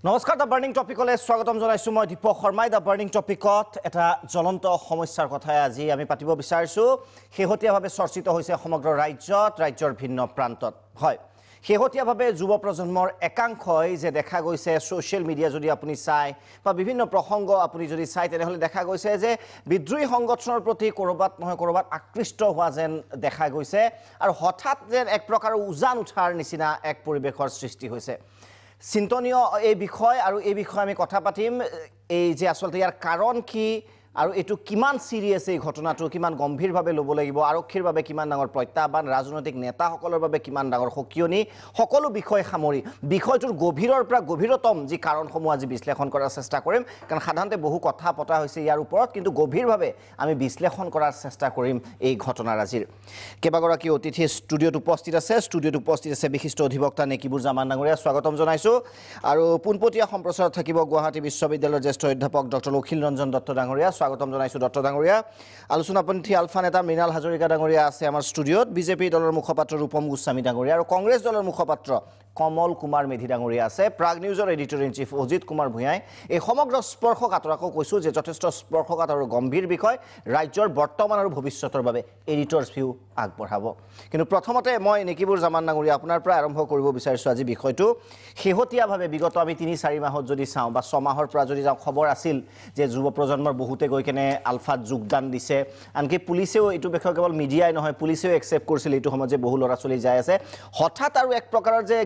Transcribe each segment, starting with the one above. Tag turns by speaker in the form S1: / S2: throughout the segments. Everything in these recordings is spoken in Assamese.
S1: নমস্কাৰ দ্য বাৰ্নিং টপিকলৈ স্বাগতম জনাইছো মই দীপক শৰ্মাই দ্য বাৰ্নিং টপিকত এটা জ্বলন্ত সমস্যাৰ কথা আজি আমি পাতিব বিচাৰিছো শেহতীয়াভাৱে চৰ্চিত হৈছে সমগ্ৰ ৰাজ্যৰ ভিন্ন প্ৰান্তত হয় শেহতীয়াভাৱে যুৱ প্ৰজন্মৰ একাংশই যে দেখা গৈছে সোশ্যাল মিডিয়া যদি আপুনি চাই বা বিভিন্ন প্ৰসংগ আপুনি যদি চাই তেনেহলে দেখা গৈছে যে বিদ্ৰোহী সংগঠনৰ প্ৰতি কৰবাত নহয় কৰবাত আকৃষ্ট হোৱা যেন দেখা গৈছে আৰু হঠাৎ যেন এক প্ৰকাৰ উজান উঠাৰ নিচিনা এক পৰিৱেশৰ সৃষ্টি হৈছে চিন্তনীয় এই বিষয় আৰু এই বিষয়ে আমি কথা পাতিম এই যে আসলতে ইয়াৰ কাৰণ কি আৰু এটো কিমান সিৰিয়াস এই ঘটনাটো কিমান গম্ভীৰভাৱে লব লাগিব আৰক্ষীৰ বাবে কিমান ডাঙৰ প্ৰত্যাহ্বান ৰাজনৈতিক নেতাসকলৰ বাবে কিমান ডাঙৰ সকিয়নি সকলো বিষয় সামৰি বিষয়টোৰ গভীৰৰ পৰা গভীৰতম যি কাৰণসমূহ আজি বিশ্লেষণ কৰাৰ চেষ্টা কৰিম কাৰণ সাধাৰণতে বহু কথা পতা হৈছে ইয়াৰ ওপৰত কিন্তু গভীৰভাৱে আমি বিশ্লেষণ কৰাৰ চেষ্টা কৰিম এই ঘটনাৰ আজিৰ কেবাগৰাকী অতিথি ষ্টুডিঅ'ত উপস্থিত আছে বিশিষ্ট অধিবক্তা নেকিবুৰ জামান ডাঙৰীয়া স্বাগতম জনাইছো আৰু পুনপটীয়া সম্প্ৰচাৰত থাকিব গুৱাহাটী বিশ্ববিদ্যালয়ৰ জ্যেষ্ঠ অধ্যাপক ডক্টৰ অখিল ৰঞ্জন দত্ত ডাঙৰীয়া স্বাগতম জনাইছো ডক্টৰ ডাঙৰীয়া আলোচনাপন্থী আলফা নেতা মৃণাল হাজৰিকা ডাঙৰীয়া আছে আমাৰ ষ্টুডিঅ'ত বিজেপি দলৰ মুখপাত্ৰ ৰূপম গোস্বামী ডাঙৰীয়া আৰু কংগ্ৰেছ দলৰ মুখপাত্ৰ কমল কুমাৰ মেধি ডাঙৰীয়া আছে প্ৰাগ নিউজৰ editor in chief Ajit Kumar ভূঞাই এই সমগ্ৰ স্পৰ্শকাতৰকো কৈছো যে যথেষ্ট স্পৰ্শকাতৰ আৰু গম্ভীৰ বিষয় ৰাজ্যৰ বৰ্তমান আৰু ভৱিষ্যতৰ বাবে এডিটৰ্ছ ভিউ আগবঢ়াব কিন্তু প্ৰথমতে মই নেকিবুৰ জামান ডাঙৰীয়া আপোনাৰ পৰা আৰম্ভ কৰিব বিচাৰিছো আজি বিষয়টো শেহতীয়াভাৱে বিগত আমি ৩-৪ মাহত যদি চাওঁ বা ৬ মাহৰ পৰা যদি যাওঁ খবৰ আছিল যে যুৱ প্ৰজন্মৰ বহুতে গৈ কেনে আলফাত যোগদান দিছে আনকি পুলিচেও এইটো বিষয় কেৱল মিডিয়াই নহয় পুলিচেও একসেপ্ট কৰিছিল এইটো সময়ত যে বহু ল'ৰা ছোৱালী যায় আছে হঠাৎ আৰু এক প্ৰকাৰৰ যে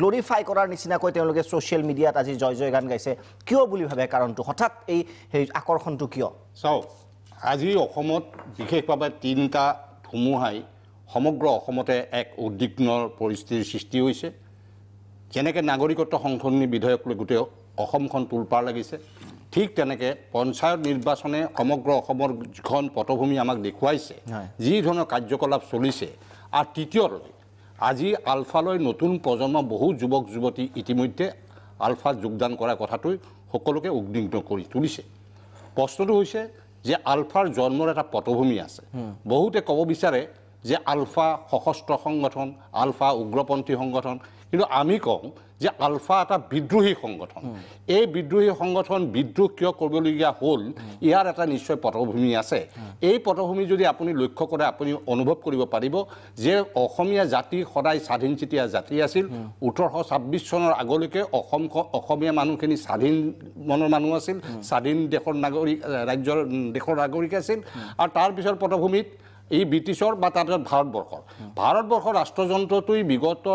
S1: গ্লোৰিফাই কৰাৰ নিচিনাকৈ তেওঁলোকে সোশ্যাল মিডিয়াত আজি জয় গান গাইছে কিয় বুলি ভাবে কাৰণটো হঠাৎ এই আকৰ্ষণটো কিয়
S2: চাওক আজি অসমত বিশেষভাৱে তিনিটা ধুমুহাই সমগ্ৰ অসমতে এক উদ্বিগ্ন পৰিস্থিতিৰ সৃষ্টি হৈছে যেনেকৈ নাগৰিকত্ব সংশোধনী বিধেয়ক লৈ গোটেই অসমখন তোলপাৰ লাগিছে ঠিক তেনেকৈ পঞ্চায়ত নিৰ্বাচনে সমগ্ৰ অসমৰ যিখন পটভূমি আমাক দেখুৱাইছে যি ধৰণৰ কাৰ্যকলাপ চলিছে আৰু তৃতীয়তে আজি আলফালৈ নতুন প্ৰজন্মৰ বহু যুৱক যুৱতী ইতিমধ্যে আলফাত যোগদান কৰা কথাটোই সকলোকে উদ্বিগ্ন কৰি তুলিছে প্ৰশ্নটো হৈছে যে আলফাৰ জন্মৰ এটা পটভূমি আছে বহুতে ক'ব বিচাৰে যে আলফা সশস্ত্ৰ সংগঠন আলফা উগ্ৰপন্থী সংগঠন কিন্তু আমি কওঁ যে আলফা এটা বিদ্ৰোহী সংগঠন এই বিদ্ৰোহী সংগঠন বিদ্ৰোহ কিয় কৰিবলগীয়া হ'ল ইয়াৰ এটা নিশ্চয় পটভূমি আছে এই পটভূমি যদি আপুনি লক্ষ্য কৰে আপুনি অনুভৱ কৰিব পাৰিব যে অসমীয়া জাতি সদায় স্বাধীনচিতীয়া জাতি আছিল ১৮২৬ চনৰ আগলৈকে অসমীয়া মানুহখিনি স্বাধীন মনৰ মানুহ আছিল স্বাধীন দেশৰ নাগৰিক ৰাজ্যৰ দেশৰ নাগৰিক আছিল আৰু তাৰ পিছৰ পটভূমিত এই ব্ৰিটিছৰ বা তাত ভাৰতবৰ্ষৰ ৰাষ্ট্ৰযন্ত্ৰটোই বিগত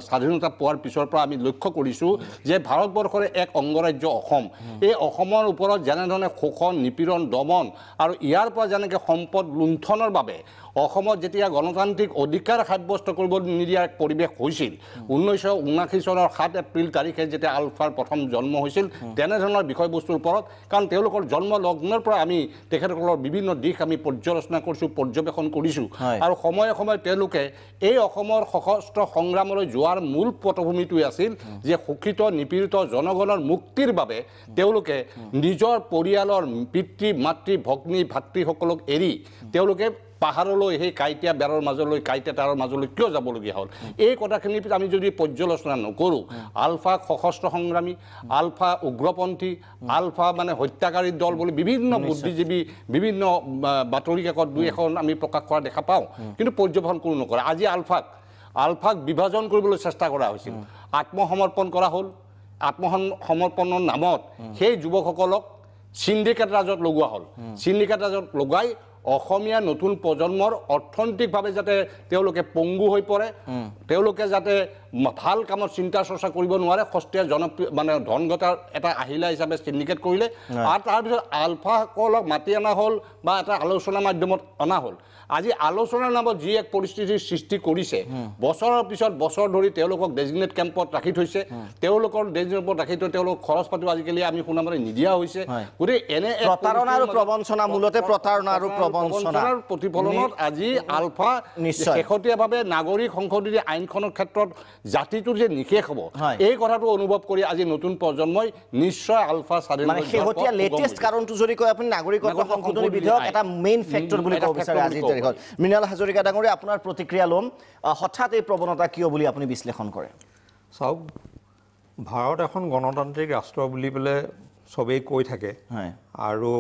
S2: স্বাধীনতা পোৱাৰ পিছৰ পৰা আমি লক্ষ্য কৰিছোঁ যে ভাৰতবৰ্ষৰ এক অংগৰাজ্য অসম এই অসমৰ ওপৰত যেনেধৰণে শোষণ নিপীড়ন দমন আৰু ইয়াৰ পৰা যেনেকৈ সম্পদ লুণ্ঠনৰ বাবে অসমত যেতিয়া গণতান্ত্ৰিক অধিকাৰ সাব্যস্ত কৰিব নিদিয়া এক পৰিৱেশ হৈছিল ১৯৭৯ চনৰ ৭ এপ্ৰিল তাৰিখে যেতিয়া আলফাৰ প্ৰথম জন্ম হৈছিল তেনেধৰণৰ বিষয়বস্তুৰ ওপৰত কাৰণ তেওঁলোকৰ জন্ম লগ্নৰ পৰা আমি তেখেতসকলৰ বিভিন্ন দিশ আমি পৰ্যালোচনা কৰিছোঁ পৰ্যবেক্ষণ কৰিছোঁ আৰু সময়ে সময়ে তেওঁলোকে এই অসমৰ সশস্ত্ৰ সংগ্ৰামলৈ যোৱাৰ মূল পটভূমিটোৱে আছিল যে শোষিত নিপীড়িত জনগণৰ মুক্তিৰ বাবে তেওঁলোকে নিজৰ পৰিয়ালৰ পিতৃ মাতৃ ভগ্নী ভাতৃসকলক এৰি তেওঁলোকে পাহাৰলৈ সেই কাইটিয়া বেৰৰ মাজলৈ কাইটিয়া তাৰৰ মাজলৈ কিয় যাবলগীয়া হ'ল এই কথাখিনি আমি যদি পৰ্যালোচনা নকৰোঁ আলফা সশস্ত্ৰ সংগ্ৰামী আলফা উগ্ৰপন্থী আলফা মানে হত্যাকাৰী দল বুলি বিভিন্ন বুদ্ধিজীৱী বিভিন্ন বাতৰি কাকত দুই এখন আমি প্ৰকাশ কৰা দেখা পাওঁ কিন্তু পৰ্যবেক্ষণ কোনো নকৰে আজি আলফাক বিভাজন কৰিবলৈ চেষ্টা কৰা হৈছিল আত্মসমৰ্পণ কৰা হ'ল আত্মসমৰ্পণৰ নামত সেই যুৱকসকলক সিন্ডিকেট ৰাজত লগোৱা হ'ল সিন্ডিকেট ৰাজত লগাই অসমীয়া নতুন প্ৰজন্মৰ অৰ্থনৈতিকভাৱে যাতে তেওঁলোকে পংগু হৈ পৰে তেওঁলোকে যাতে ভাল কামত চিন্তা চৰ্চা কৰিব নোৱাৰে সস্তীয়া জনপ্ৰিয় মানে ধনগতাৰ এটা আহিলা হিচাপে চিন্ডিকেট কৰিলে আৰু তাৰপিছত আলফাসকলক মাতি অনা হ'ল বা এটা আলোচনা মাধ্যমত অনা হ'ল আজি আলোচনাৰ নামত যি এক পৰিস্থিতিৰ সৃষ্টি কৰিছে বছৰৰ পিছত বছৰ ধৰি তেওঁলোকক ডেজিগনেট কেম্পত ৰাখি থৈছে তেওঁলোকৰ ডেজিগনেটত ৰাখি থৈ তেওঁলোক খৰচ পাতিও আজিকালি আমি শুনামতে নিদিয়া হৈছে গতিকে এনে
S1: প্ৰতাৰণা আৰু প্ৰবঞ্চনা মূলতে প্ৰতাৰণা আৰু
S2: প্ৰবঞ্চনাৰ প্ৰতিফলনত আজি আলফা শেহতীয়াভাৱে নাগৰিক সংশোধনী আইনখনৰ ক্ষেত্ৰত জাতিটোৰ যে নিশেষ হ'ব এই কথাটো অনুভৱ কৰি আজি নতুন প্ৰজন্মই নিশ্চয় আলফা স্বাধীন
S1: মানে শেহতীয়া লেটেষ্ট কাৰণটো যদি কয় আপুনি নাগৰিকত্ব সংশোধনী বিধেয়ক এটা মেইন ফেক্টৰ বুলি ক'ব বিচাৰে আজি তাৰিখত মৃণাল হাজৰিকা ডাঙৰীয়া আপোনাৰ প্ৰতিক্ৰিয়া ল'ম হঠাৎ এই প্ৰৱণতা কিয় বুলি আপুনি বিশ্লেষণ কৰে
S3: চাওক ভাৰত এখন গণতান্ত্ৰিক ৰাষ্ট্ৰ বুলি পেলাই চবেই কৈ থাকে আৰু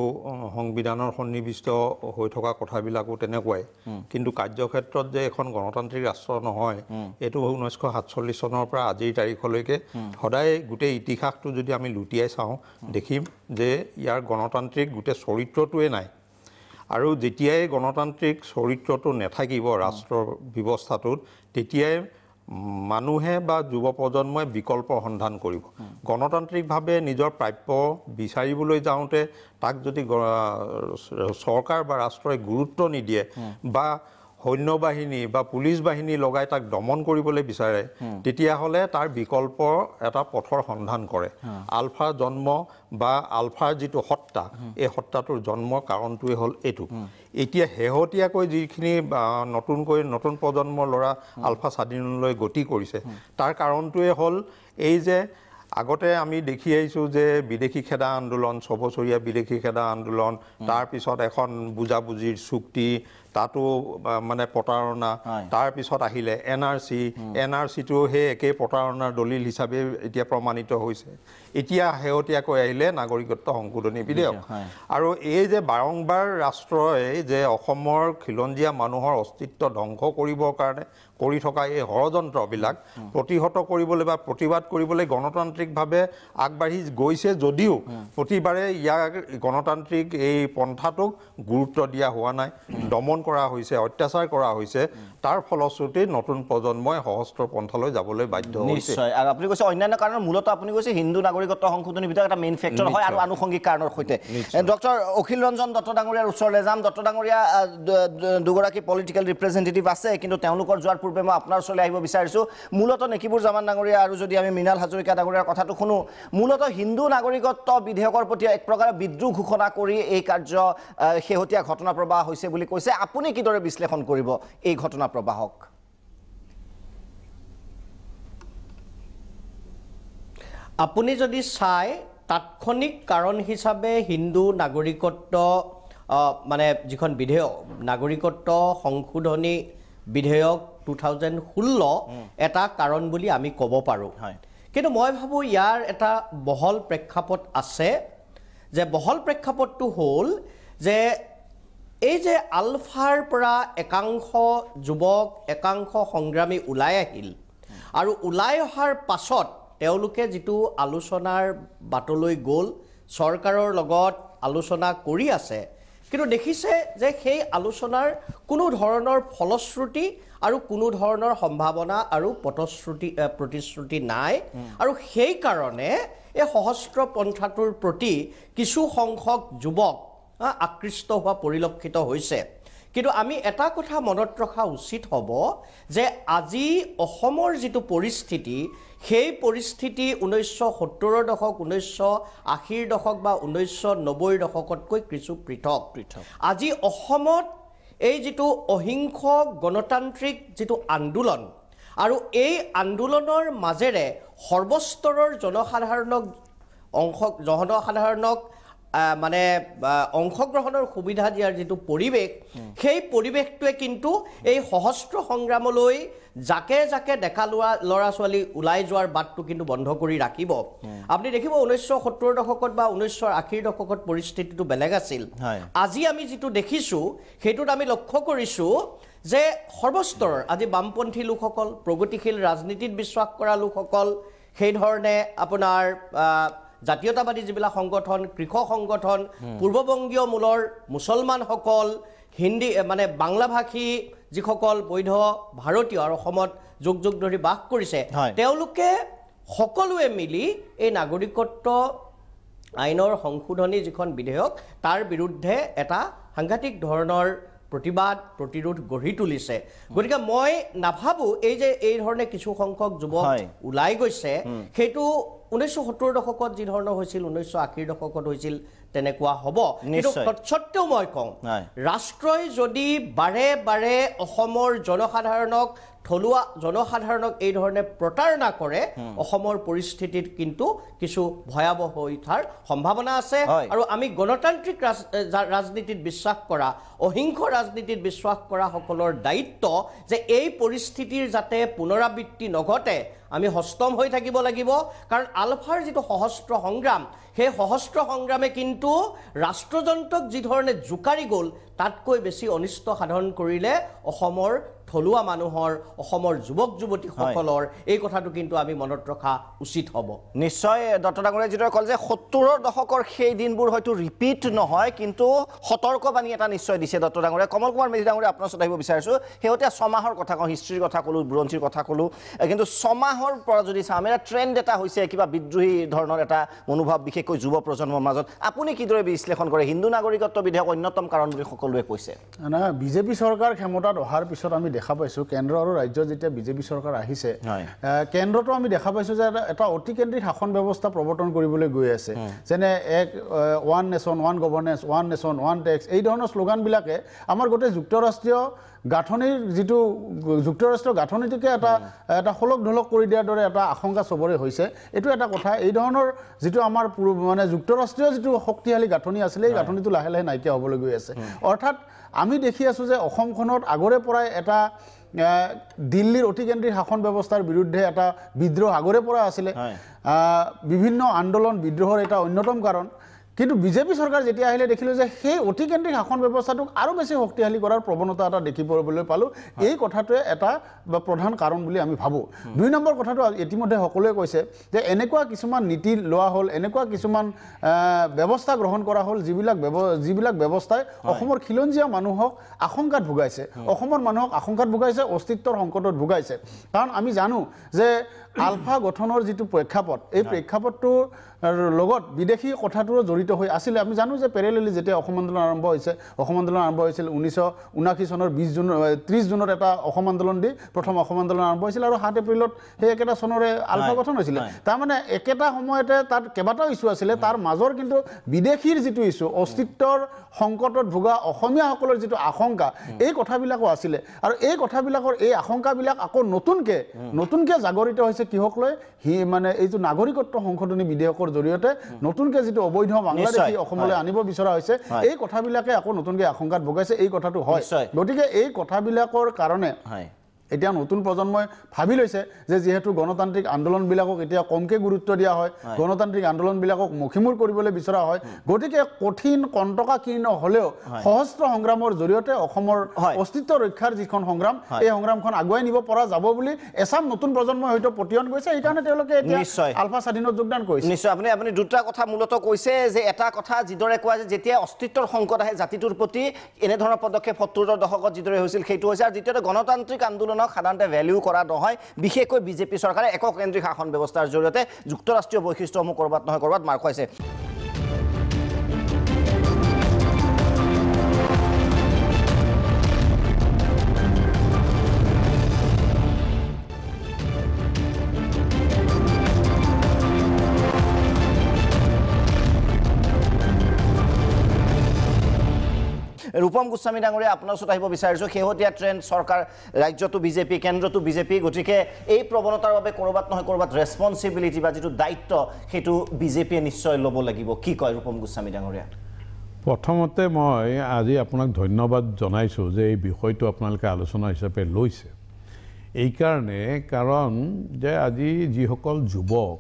S3: সংবিধানৰ সন্নিৱিষ্ট হৈ থকা কথাবিলাকো তেনেকুৱাই কিন্তু কাৰ্যক্ষেত্ৰত যে এখন গণতান্ত্ৰিক ৰাষ্ট্ৰ নহয় এইটো 1947 চনৰ পৰা আজিৰ তাৰিখলৈকে সদায় গোটেই ইতিহাসটো যদি আমি লুটিয়াই চাওঁ দেখিম যে ইয়াৰ গণতান্ত্ৰিক গোটেই চৰিত্ৰটোৱে নাই আৰু যেতিয়াই গণতান্ত্ৰিক চৰিত্ৰটো নাথাকিব ৰাষ্ট্ৰ ব্যৱস্থাটোত তেতিয়াই মানুহে বা যুৱ প্ৰজন্মই বিকল্পৰ সন্ধান কৰিব গণতান্ত্ৰিকভাৱে নিজৰ প্ৰাপ্য বিচাৰিবলৈ যাওঁতে তাক যদি চৰকাৰ বা ৰাষ্ট্ৰই গুৰুত্ব নিদিয়ে বা সৈন্যবাহিনী বা পুলিচ বাহিনী লগাই তাক দমন কৰিবলৈ বিচাৰে তেতিয়াহ'লে তাৰ বিকল্প এটা পথৰ সন্ধান কৰে আলফাৰ জন্ম বা আলফাৰ যিটো সত্তা এই সত্তাটোৰ জন্মৰ কাৰণটোৱে হ'ল এইটো এতিয়া শেহতীয়াকৈ যিখিনি নতুন প্ৰজন্মৰ ল'ৰা আলফা স্বাধীনলৈ গতি কৰিছে তাৰ কাৰণটোৱে হ'ল এই যে আগতে আমি দেখি আহিছোঁ যে বিদেশী খেদা আন্দোলন 6 বছৰীয়া বিদেশী খেদা আন্দোলন তাৰপিছত এখন বুজাবুজিৰ চুক্তি তাতো মানে প্ৰতাৰণা তাৰপিছত আহিলে এনআৰচিটো সেই একেই প্ৰতাৰণাৰ দলিল হিচাপে এতিয়া প্ৰমাণিত হৈছে এতিয়া শেহতীয়াকৈ আহিলে নাগৰিকত্ব সংশোধনী বিধেয়ক আৰু এই যে বাৰংবাৰ ৰাষ্ট্ৰই যে অসমৰ খিলঞ্জীয়া মানুহৰ অস্তিত্ব ধ্বংস কৰিবৰ কাৰণে কৰি থকা এই ষড়যন্ত্ৰবিলাক প্ৰতিহত কৰিবলৈ বা প্ৰতিবাদ কৰিবলৈ গণতান্ত্ৰিকভাৱে আগবাঢ়ি গৈছে যদিও প্ৰতিবাৰে ইয়াৰ গণতান্ত্ৰিক এই পন্থাটোক গুৰুত্ব দিয়া হোৱা নাই দমন কৰা হৈছে অত্যাচাৰ কৰা হৈছে তাৰ ফলশ্ৰুতিত নতুন প্ৰজন্মই সহস্ত্ৰ পন্থালৈ যাবলৈ বাধ্য হৈছে
S1: নিশ্চয় আৰু আপুনি কৈছে অন্যান্য কাৰণৰ মূলত আপুনি কৈছে হিন্দু নাগৰিকত্ব সংশোধনী বিধেয়ক এটা মেইন ফেক্টৰ হয় আৰু আনুষংগিক কাৰণৰ সৈতে ডক্টৰ অখিল ৰঞ্জন দত্ত ডাঙৰীয়াৰ ওচৰলৈ যাম দত্ত ডাঙৰীয়া দুগৰাকী পলিটিকেল ৰিপ্ৰেজেণ্টেটিভ আছে কিন্তু তেওঁলোকৰ যোৱাৰ পূৰ্বে মই আপোনাৰ ওচৰলৈ আহিব বিচাৰিছোঁ মূলত নেকিবুৰ জামান ডাঙৰীয়া আৰু যদি আমি মৃণাল হাজৰিকা ডাঙৰীয়াৰ কথাটো শুনো মূলত হিন্দু নাগৰিকত্ব বিধেয়কৰ প্ৰতি এক প্ৰকাৰৰ বিদ্ৰোহ ঘোষণা কৰি এই কাৰ্য শেহতীয়া ঘটনা প্ৰবাহ হৈছে বুলি কৈছে আপুনি কিদৰে বিশ্লেষণ কৰিব এই ঘটনা প্ৰবাহক
S4: আপুনি যদি চাই তাৎক্ষণিক কাৰণ হিচাপে হিন্দু নাগৰিকত্ব মানে যিখন বিধেয়ক নাগৰিকত্ব সংশোধনী বিধেয়ক 2016 এটা কাৰণ বুলি আমি ক'ব পাৰোঁ কিন্তু মই ভাবোঁ ইয়াৰ এটা বহল প্ৰেক্ষাপট আছে যে বহল প্ৰেক্ষাপটটো হ'ল যে এই যে আলফাৰ পৰা একাংশ যুৱক একাংশ সংগ্ৰামী ওলাই আহিল আৰু ওলাই অহাৰ পাছত তেওঁলোকে যিটো আলোচনাৰ বাটলৈ গ'ল চৰকাৰৰ লগত আলোচনা কৰি আছে কিন্তু দেখিছে যে সেই আলোচনাৰ কোনো ধৰণৰ ফলশ্ৰুতি আৰু কোনো ধৰণৰ সম্ভাৱনা আৰু প্ৰতিশ্ৰুতি নাই আৰু সেই কাৰণে এই সহস্ত্ৰ পন্থাটোৰ প্ৰতি কিছু সংখ্যক যুৱক আকৃষ্ট হোৱা পৰিলক্ষিত হৈছে কিন্তু আমি এটা কথা মনত ৰখা উচিত হ'ব যে আজি অসমৰ যিটো পৰিস্থিতি সেই পৰিস্থিতি 1970ৰ দশক 1980ৰ দশক বা 1990ৰ দশকতকৈ কিছু পৃথক আজি অসমত এই যিটো অহিংস গণতান্ত্ৰিক যিটো আন্দোলন আৰু এই আন্দোলনৰ মাজেৰে সৰ্বস্তৰৰ জনসাধাৰণক মানে অংশগ্ৰহণৰ সুবিধা দিয়াৰ যিটো পৰিৱেশ সেই পৰিৱেশটোৱে কিন্তু এই সহস্ত্ৰ সংগ্ৰামলৈ যাকে যাকে ডেকা ল'ৰা ছোৱালী ওলাই যোৱাৰ বাটটো কিন্তু বন্ধ কৰি ৰাখিব আপুনি দেখিব 1970ৰ দশকত বা 1980ৰ দশকত পৰিস্থিতিটো বেলেগ আছিল আজি আমি যিটো দেখিছোঁ সেইটোত আমি লক্ষ্য কৰিছোঁ যে সৰ্বস্তৰৰ আজি বামপন্থী লোকসকল প্ৰগতিশীল ৰাজনীতিত বিশ্বাস কৰা লোকসকল সেই ধৰণে আপোনাৰ জাতীয়তাবাদী যিবিলাক সংগঠন কৃষক সংগঠন পূৰ্ববংগীয় মূলৰ মুছলমানসকল হিন্দী মানে বাংলাভাষী যিসকল বৈধ ভাৰতীয় আৰু অসমত যুগ যুগ ধৰি বাস কৰিছে তেওঁলোকে সকলোৱে মিলি এই নাগৰিকত্ব আইনৰ সংশোধনী যিখন বিধেয়ক তাৰ বিৰুদ্ধে এটা সাংঘাতিক ধৰণৰ প্ৰতিবাদ প্ৰতিৰোধ গঢ়ি তুলিছে গতিকে মই নাভাবোঁ এই যে এই ধৰণে কিছু সংখ্যক যুৱক ওলাই গৈছে সেইটো 1970ৰ দশকত যি ধৰণৰ হৈছিল 1980ৰ দশকত হৈছিল তেনেকুৱা হ'ব কিন্তু তৎসত্ত্বেও মই কওঁ ৰাষ্ট্ৰই যদি বাৰে বাৰে অসমৰ জনসাধাৰণক থলুৱা জনসাধাৰণক এই ধৰণে প্ৰতাৰণা কৰে অসমৰ পৰিস্থিতিত কিন্তু কিছু ভয়াৱহ হৈ উঠাৰ সম্ভাৱনা আছে আৰু আমি গণতান্ত্ৰিক ৰাজনীতিত বিশ্বাস কৰা অহিংস ৰাজনীতিত বিশ্বাস কৰা সকলৰ দায়িত্ব যে এই পৰিস্থিতিৰ যাতে পুনৰাবৃত্তি নঘটে আমি হস্তম হৈ থাকিব লাগিব কাৰণ আলফাৰ যিটো সহস্ৰ সংগ্ৰাম সেই সহস্ৰ সংগ্ৰামে কিন্তু ৰাষ্ট্ৰযন্ত্ৰক যি ধৰণে জোকাৰি গ'ল তাতকৈ বেছি অনিষ্ট সাধন কৰিলে অসমৰ থলুৱা মানুহৰ অসমৰ যুৱক যুৱতীসকলৰ এই কথাটো কিন্তু আমি মনত ৰখা উচিত হ'ব
S1: নিশ্চয় ডক্টৰ ডাঙৰীয়া যিদৰে ক'লে যে 70ৰ দশকৰ সেই দিনবোৰ হয়তো ৰিপিট নহয় কিন্তু সতৰ্কবাণী এটা নিশ্চয় দিছে ডক্টৰ ডাঙৰীয়া কমল কুমাৰ মেধি ডাঙৰীয়া আপোনাৰ ওচৰত আহিব বিচাৰিছোঁ শেহতীয়া ছমাহৰ কথা কওঁ হিষ্ট্ৰীৰ কথা ক'লোঁ বুৰঞ্জীৰ কথা ক'লোঁ কিন্তু ছমাহৰ পৰা যদি চাওঁ আমি এটা ট্ৰেণ্ড এটা হৈছে কিবা বিদ্ৰোহী ধৰণৰ এটা মনোভাৱ বিশেষকৈ যুৱ প্ৰজন্মৰ মাজত আপুনি কিদৰে বিশ্লেষণ কৰে হিন্দু নাগৰিকত্ব বিধেয়ক অন্যতম কাৰণ বুলি সকলোৱে কৈছে
S5: না বিজেপি চৰকাৰ ক্ষমতাত অহাৰ পিছত আমি দেখা পাইছোঁ কেন্দ্ৰ আৰু ৰাজ্যত যেতিয়া বিজেপি চৰকাৰ আহিছে কেন্দ্ৰটো আমি দেখা পাইছোঁ যে এটা অতিকেন্দ্ৰিক শাসন ব্যৱস্থা প্ৰৱৰ্তন কৰিবলৈ গৈ আছে যেনে এক one nation one governance one nation one tax এই ধৰণৰ শ্লোগানবিলাকে আমাৰ গোটেই যুক্তৰাষ্ট্ৰীয় গাঁথনিৰ যিটো যুক্তৰাষ্ট্ৰীয় গাঁথনিটোকে এটা হলক ঢলক কৰি দিয়াৰ দৰে এটা আশংকা চবৰে হৈছে এইটো এটা কথা এই ধৰণৰ যিটো আমাৰ মানে যুক্তৰাষ্ট্ৰীয় যিটো শক্তিশালী গাঁথনি আছিলে এই গাঁথনিটো লাহে লাহে নাইকিয়া হ'বলৈ গৈ আছে অৰ্থাৎ আমি দেখি আছোঁ যে অসমখনত আগৰে পৰাই এটা দিল্লীৰ অতিকেন্দ্ৰিক শাসন ব্যৱস্থাৰ বিৰুদ্ধে এটা বিদ্ৰোহ আগৰে পৰা আছিলে বিভিন্ন আন্দোলন বিদ্ৰোহৰ এটা অন্যতম কাৰণ কিন্তু বিজেপি চৰকাৰ যেতিয়া আহিলে দেখিলোঁ যে সেই অতিকেন্দ্ৰিক শাসন ব্যৱস্থাটোক আৰু বেছি শক্তিশালী কৰাৰ প্ৰৱণতা এটা দেখিবলৈ পালোঁ এই কথাটোৱে এটা প্ৰধান কাৰণ বুলি আমি ভাবোঁ 2 নম্বৰ কথাটো ইতিমধ্যে সকলোৱে কৈছে যে এনেকুৱা কিছুমান নীতি লোৱা হ'ল এনেকুৱা কিছুমান ব্যৱস্থা গ্ৰহণ কৰা হ'ল যিবিলাক ব্যৱস্থাই অসমৰ খিলঞ্জীয়া মানুহক আশংকাত ভুগাইছে অসমৰ মানুহক আশংকাত ভুগাইছে অস্তিত্বৰ সংকটত ভুগাইছে কাৰণ আমি জানো যে আলফা গঠনৰ যিটো প্ৰেক্ষাপট এই প্ৰেক্ষাপটটোৰ লগত বিদেশী কথাটোও জড়িত হৈ আছিলে আমি জানো যে পেৰেলেলি যেতিয়া অসম আন্দোলন আৰম্ভ হৈছিল 1979 চনৰ 30 জুনত এটা অসম আন্দোলন দি প্ৰথম অসম আন্দোলন আৰম্ভ হৈছিল আৰু 7 এপ্ৰিলত সেই একেটা চনৰে আলফা গঠন হৈছিলে তাৰমানে একেটা সময়তে তাত কেইবাটাও ইছ্যু আছিলে তাৰ মাজৰ কিন্তু বিদেশীৰ যিটো ইছ্যু অস্তিত্বৰ সংকটত ভোগা অসমীয়াসকলৰ যিটো আশংকা এই কথাবিলাকো আছিলে আৰু এই কথাবিলাকৰ এই আশংকাবিলাক আকৌ নতুনকৈ জাগৰিত হৈছে কিহক লৈ মানে এইটো নাগৰিকত্ব সংশোধনী বিধেয়কৰ জৰিয়তে নতুনকৈ যিটো অবৈধ বাংলাদেশী অসমলৈ আনিব বিচৰা হৈছে এই কথাবিলাকে আকৌ নতুনকৈ আশংকাত ভোগাইছে এই কথাটো হয় গতিকে এই কথাবিলাকৰ কাৰণে এতিয়া নতুন প্ৰজন্মই ভাবি লৈছে যে যেহেতু গণতান্ত্ৰিক আন্দোলনবিলাকক এতিয়া কমকৈ গুৰুত্ব দিয়া হয় গণতান্ত্ৰিক আন্দোলনবিলাকক মুখিমূৰ কৰিবলৈ বিচৰা হয় গতিকে কঠিন কণ্টকাকীৰ্ণ হ'লেও সহস্ৰ সংগ্ৰামৰ জৰিয়তে অসমৰ অস্তিত্ব ৰক্ষাৰ যিখন সংগ্ৰাম এই সংগ্ৰামখন আগুৱাই নিব পৰা যাব বুলি এচাম নতুন প্ৰজন্মই হয়তো পতিয়ন গৈছে এইকাৰণে তেওঁলোকে এতিয়া আলফা স্বাধীনত যোগদান কৰিছে
S1: নিশ্চয় আপুনি দুটা কথা মূলতঃ কৈছে যে এটা কথা যিদৰে কোৱা যে যেতিয়া অস্তিত্বৰ সংকট আহে জাতিটোৰ প্ৰতি এনেধৰণৰ পদক্ষেপ 70ৰ দশকত যিদৰে হৈছিল সেইটো হৈছে আৰু দ্বিতীয়তে গণতান্ত্ৰিক আন্দোলন সাধাৰণতে ভ্যালু কৰা নহয় বিশেষকৈ বিজেপি চৰকাৰে এককেন্দ্ৰিক শাসন ব্যৱস্থাৰ জৰিয়তে যুক্তৰাষ্ট্ৰীয় বৈশিষ্ট্যসমূহ কৰবাত নহয় কৰবাত মাৰ খুৱাইছে ৰূপম গোস্বামী ডাঙৰীয়া আপোনাৰ ওচৰত আহিব বিচাৰিছোঁ শেহতীয়া ট্ৰেণ্ড চৰকাৰ ৰাজ্যটো বিজেপি কেন্দ্ৰটো বিজেপি গতিকে এই প্ৰৱণতাৰ বাবে ক'ৰবাত নহয় ক'ৰবাত ৰেছপন্সিবিলিটি বা যিটো দায়িত্ব সেইটো বিজেপিয়ে নিশ্চয় ল'ব লাগিব কি কয় ৰূপম গোস্বামী ডাঙৰীয়া
S6: প্ৰথমতে মই আজি আপোনাক ধন্যবাদ জনাইছোঁ যে এই বিষয়টো আপোনালোকে আলোচনা হিচাপে লৈছে এইকাৰণে কাৰণ যে আজি যিসকল যুৱক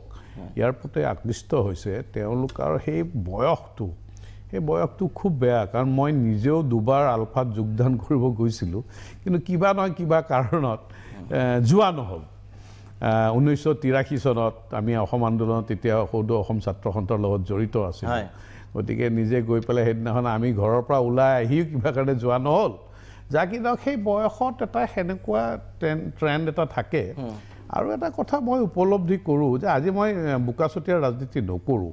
S6: ইয়াৰ প্ৰতি আকৃষ্ট হৈছে তেওঁলোকৰ সেই বয়সটো খুব বেয়া কাৰণ মই নিজেও দুবাৰ আলফাত যোগদান কৰিব গৈছিলোঁ কিন্তু কিবা নহয় কিবা কাৰণত যোৱা নহ'ল 1983 চনত আমি অসম আন্দোলনত তেতিয়া সৌদ অসম ছাত্ৰ সন্থাৰ লগত জড়িত আছিলোঁ গতিকে নিজে গৈ পেলাই সেইদিনাখন আমি ঘৰৰ পৰা ওলাই আহিও কিবা কাৰণে যোৱা নহ'ল যাক কি নহওক সেই বয়সত এটা সেনেকুৱা ট্ৰেণ্ড এটা থাকে আৰু এটা কথা মই উপলব্ধি কৰোঁ যে আজি মই বোকাচতীয়া ৰাজনীতি নকৰোঁ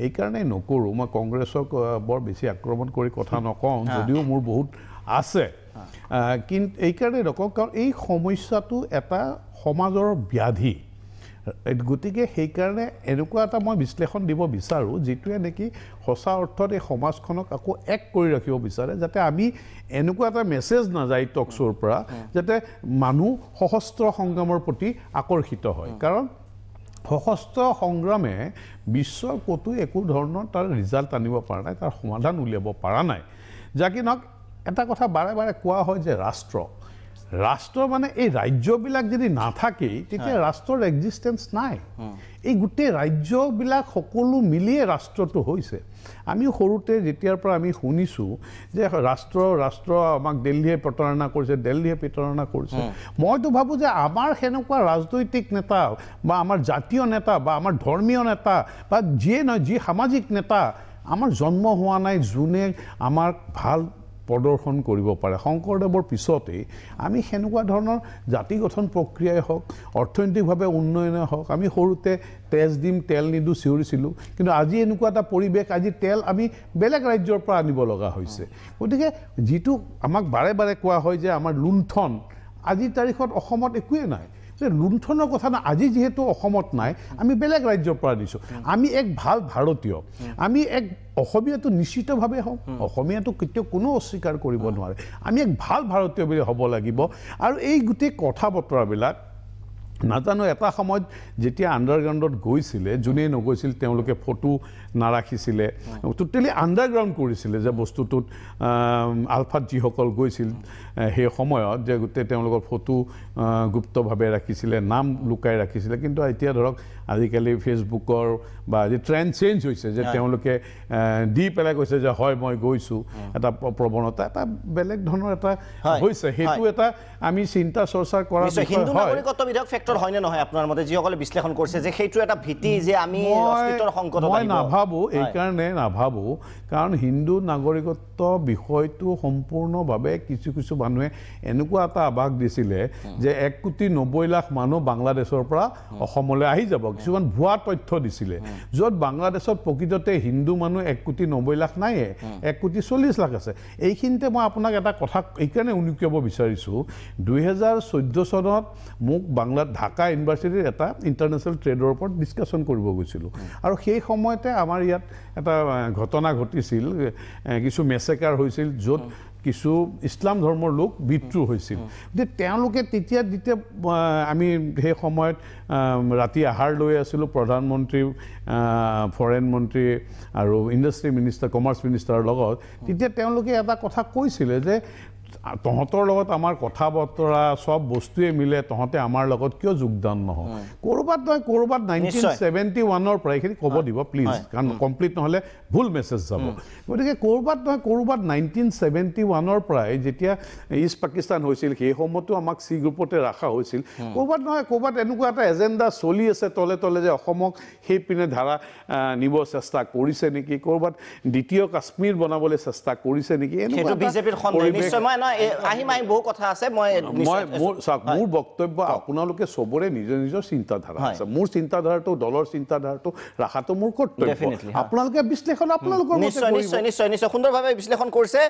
S6: এইকাৰণে নকৰোঁ মই কংগ্ৰেছক বৰ বেছি আক্ৰমণ কৰি কথা নকওঁ যদিও মোৰ বহুত আছে কিন্তু এইকাৰণে নকওঁ কাৰণ এই সমস্যাটো এটা সমাজৰ ব্যাধি গতিকে সেইকাৰণে এনেকুৱা এটা মই বিশ্লেষণ দিব বিচাৰোঁ যিটোৱে নেকি সঁচা অৰ্থত এই সমাজখনক আকৌ এক কৰি ৰাখিব বিচাৰে যাতে আমি এনেকুৱা এটা মেছেজ নাযায় টক শ্ব'ৰ পৰা যাতে মানুহ সশস্ত্ৰ সংগ্ৰামৰ প্ৰতি আকৰ্ষিত হয় কাৰণ সশস্ত্ৰ সংগ্ৰামে বিশ্বৰ ক'তো একো ধৰণৰ তাৰ ৰিজাল্ট আনিব পৰা নাই তাৰ সমাধান উলিয়াব পৰা নাই যাকে নহওক এটা কথা বাৰে বাৰে কোৱা হয় যে ৰাষ্ট্ৰ মানে এই ৰাজ্যবিলাক যদি নাথাকেই তেতিয়া ৰাষ্ট্ৰৰ এক্সিষ্টেঞ্চ নাই এই গোটেই ৰাজ্যবিলাক সকলো মিলিয়ে ৰাষ্ট্ৰটো হৈছে আমি সৰুতে যেতিয়াৰ পৰা আমি শুনিছোঁ যে ৰাষ্ট্ৰ আমাক দিল্লীয়ে প্ৰতাৰণা কৰিছে মইতো ভাবোঁ যে আমাৰ সেনেকুৱা ৰাজনৈতিক নেতা বা আমাৰ জাতীয় নেতা বা আমাৰ ধৰ্মীয় নেতা বা যিয়ে নহয় যি সামাজিক নেতা আমাৰ জন্ম হোৱা নাই যোনে আমাক ভাল প্ৰদৰ্শন কৰিব পাৰে শংকৰদেৱৰ পিছতেই আমি সেনেকুৱা ধৰণৰ জাতি গঠন প্ৰক্ৰিয়াই হওক অৰ্থনৈতিকভাৱে উন্নয়নে হওক আমি সৰুতে তেজ দিম তেল নিদো চিঞৰিছিলোঁ কিন্তু আজি এনেকুৱা এটা পৰিৱেশ আজি তেল আমি বেলেগ ৰাজ্যৰ পৰা আনিব লগা হৈছে গতিকে যিটো আমাক বাৰে বাৰে কোৱা হয় যে আমাৰ লুণ্ঠন আজিৰ তাৰিখত অসমত একোৱেই নাই যে লুণ্ঠনৰ কথা নাই আজি যিহেতু অসমত নাই আমি বেলেগ ৰাজ্যৰ পৰা দিছোঁ আমি এক ভাল ভাৰতীয় আমি এক অসমীয়াটো নিশ্চিতভাৱে হওঁ অসমীয়াটো কেতিয়াও কোনো অস্বীকাৰ কৰিব নোৱাৰে আমি এক ভাল ভাৰতীয় বুলি হ'ব লাগিব আৰু এই গোটেই কথা বতৰাবিলাক নাজানো এটা সময়ত যেতিয়া আণ্ডাৰগ্ৰাউণ্ডত গৈছিলে যোনেই নগৈছিল তেওঁলোকে ফটো নাৰাখিছিলে টোটেলি আণ্ডাৰগ্ৰাউণ্ড কৰিছিলে যে বস্তুটোত আলফাত যিসকল গৈছিল সেই সময়ত যে গোটেই তেওঁলোকৰ ফটো গুপ্তভাৱে ৰাখিছিলে নাম লুকাই ৰাখিছিলে কিন্তু এতিয়া ধৰক আজিকালি ফেচবুকৰ বা আজি ট্ৰেণ্ড চেঞ্জ হৈছে যে তেওঁলোকে দি পেলাই কৈছে যে হয় মই গৈছোঁ এটা প্ৰৱণতা এটা বেলেগ ধৰণৰ এটা হৈছে সেইটো এটা আমি চিন্তা চৰ্চা কৰা
S1: হিন্দু নাগৰিকত্ব বিধেয়ক ফেক্টৰ হয়নে নহয় আপোনাৰ মতে যিসকলে বিশ্লেষণ কৰিছে যে সেইটো এটা ভীতি যে আমি অস্তিত্বৰ সংকটত
S6: মই নাভাবোঁ এইকাৰণে নাভাবোঁ কাৰণ হিন্দু নাগৰিকত্ব বিষয়টো সম্পূৰ্ণভাৱে কিছু মানুহে এনেকুৱা এটা আভাস দিছিলে যে 1,90,00,000 মানুহ বাংলাদেশৰ পৰা অসমলৈ আহি যাব কিছুমান ভুৱা তথ্য দিছিলে য'ত বাংলাদেশত প্ৰকৃততে হিন্দু মানুহ 1,90,00,000 নাইয়ে 1,40,00,000 আছে এইখিনিতে মই আপোনাক এটা কথা এইকাৰণে উনুকিয়াব বিচাৰিছোঁ 2014 চনত মোক ঢাকা ইউনিভাৰ্চিটিৰ এটা ইণ্টাৰনেশ্যনেল ট্ৰেডৰ ওপৰত ডিছকাশ্যন কৰিব গৈছিলোঁ আৰু সেই সময়তে আমাৰ ইয়াত এটা ঘটনা ঘটিছিল কিছু মেছেকাৰ হৈছিল য'ত কিছু ইছলাম ধৰ্মৰ লোক বিদ্ৰোহ হৈছিল যে তেওঁলোকে তেতিয়া আমি সেই সময়ত ৰাতি আহাৰ লৈ আছিলোঁ প্ৰধানমন্ত্ৰী ফৰেন মন্ত্ৰী আৰু ইণ্ডাষ্ট্ৰী মিনিষ্টাৰ কমাৰ্চ মিনিষ্টাৰৰ লগত তেতিয়া তেওঁলোকে এটা কথা কৈছিলে যে তহঁতৰ লগত আমাৰ কথা বতৰা সব বস্তুৱে মিলে তহঁতে আমাৰ লগত কিয় যোগদান নহয় ক'ৰবাত 1971ৰ পৰা এইখিনি ক'ব দিব প্লিজ কাৰণ কমপ্লিট নহ'লে ভুল মেছেজ যাব গতিকে ক'ৰবাত 1971ৰ পৰাই যেতিয়া ইষ্ট পাকিস্তান হৈছিল সেই সময়তো আমাক চি গ্ৰুপতে ৰখা হৈছিল ক'ৰবাত এনেকুৱা এটা এজেণ্ডা চলি আছে তলে তলে যে অসমক সেই পিনে ধাৰা নিব চেষ্টা কৰিছে নেকি ক'ৰবাত দ্বিতীয় কাশ্মীৰ বনাবলৈ চেষ্টা কৰিছে নেকি
S1: এনেকুৱা বিজেপিৰ সন্দেহ নিশ্চয় আহিম বহু কথা আছে
S6: মোৰ বক্তব্য আপোনালোকে চবৰে নিজৰ চিন্তাধাৰা আছে মোৰ চিন্তাধাৰাটো দলৰ চিন্তাধাৰাটো ৰখাটো মোৰ কৰ্তব্য আপোনালোকে বিশ্লেষণ আপোনালোকৰ
S1: নিশ্চয় সুন্দৰভাৱে বিশ্লেষণ কৰিছে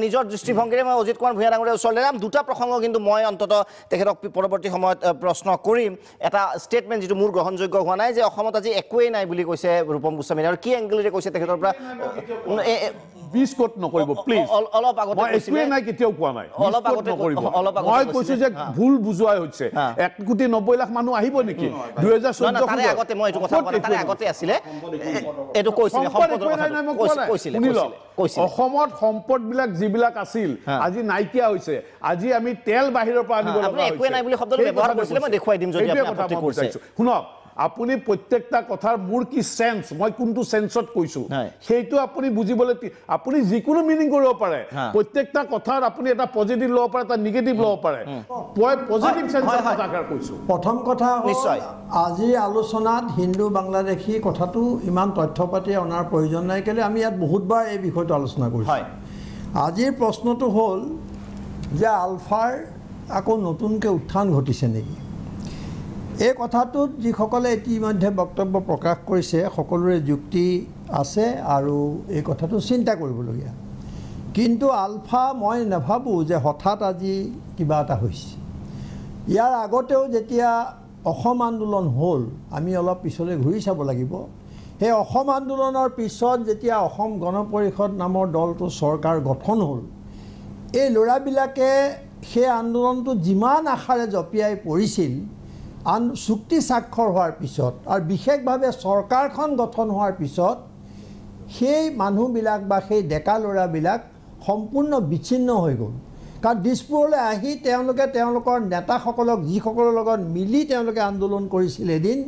S1: নিজৰ দৃষ্টিভংগীৰে মই অজিত কুমাৰ ভূঞা ডাঙৰীয়াৰ ওচৰলৈ যাম দুটা প্ৰসংগ কিন্তু মই অন্ততঃ তেখেতক পৰৱৰ্তী সময়ত প্ৰশ্ন কৰিম এটা ষ্টেটমেণ্ট যিটো মোৰ গ্ৰহণযোগ্য হোৱা নাই যে অসমত আজি একোৱেই নাই বুলি কৈছে ৰূপম গোস্বামীয়ে আৰু কি এংগেলেৰে কৈছে তেখেতৰ পৰা
S6: বিস্কট নকৰিব প্লিজ
S1: অলপ আগতে
S6: একোৱে নাই কেতিয়াও কোৱা নাই মই কৈছো যে ভুল বুজোৱাই হৈছে 1,90,00,000 মানুহ আহিব নেকি 2014
S1: আগতে মই এইটো কথা তাৰে আগতে আছিলে এইটো কৈছিলে
S6: অসমত সম্পদবিলাক যিবিলাক আছিল আজি নাইকিয়া হৈছে আজি আমি তেল বাহিৰৰ পৰা আনিব লগা হৈছে
S1: একোৱে নাই বুলি শব্দটো ব্যৱহাৰ কৰিছিলে মই দেখুৱাই দিম যদি আপুনি আপত্তি কৰিছে
S6: শুনক আপুনি প্ৰত্যেকটা কথাৰ মোৰ কি সেন্স মই কোনটো সেন্সত কৈছো সেইটো আপুনি বুজিবলৈ আপুনি যিকোনো মিনিং কৰিব পাৰে প্ৰত্যেকটা কথাৰ আপুনি এটা পজিটিভ ল'ব পাৰে এটা নিগেটিভ ল'ব পাৰে মই পজিটিভ সেন্সত কথা কৈছো
S7: প্ৰথম কথা নিশ্চয় আজি আলোচনাত হিন্দু বাংলাদেশী কথাটো ইমান তথ্য পাতি অনাৰ প্ৰয়োজন নাই কেলে আমি ইয়াত বহুতবাৰ এই বিষয়টো আলোচনা কৰিছো আজিৰ প্ৰশ্নটো হ'ল যে আলফাৰ আকৌ নতুনকৈ উত্থান ঘটিছে নেকি এই কথাটোত যিসকলে ইতিমধ্যে বক্তব্য প্ৰকাশ কৰিছে সকলোৰে যুক্তি আছে আৰু এই কথাটো চিন্তা কৰিবলগীয়া কিন্তু আলফা মই নাভাবোঁ যে হঠাৎ আজি কিবা এটা হৈছে ইয়াৰ আগতেও যেতিয়া অসম আন্দোলন হ'ল আমি অলপ পিছলৈ ঘূৰি চাব লাগিব সেই অসম আন্দোলনৰ পিছত যেতিয়া অসম গণ পৰিষদ নামৰ দলটো চৰকাৰ গঠন হ'ল এই ল'ৰাবিলাকে সেই আন্দোলনটো যিমান আশাৰে জঁপিয়াই পৰিছিল চুক্তি স্বাক্ষৰ হোৱাৰ পিছত আৰু বিশেষভাৱে চৰকাৰখন গঠন হোৱাৰ পিছত সেই মানুহবিলাক বা সেই ডেকা ল'ৰাবিলাক সম্পূৰ্ণ বিচ্ছিন্ন হৈ গ'ল কাৰণ দিছপুৰলৈ আহি তেওঁলোকে তেওঁলোকৰ নেতাসকলক যিসকলৰ লগত মিলি তেওঁলোকে আন্দোলন কৰিছিল এদিন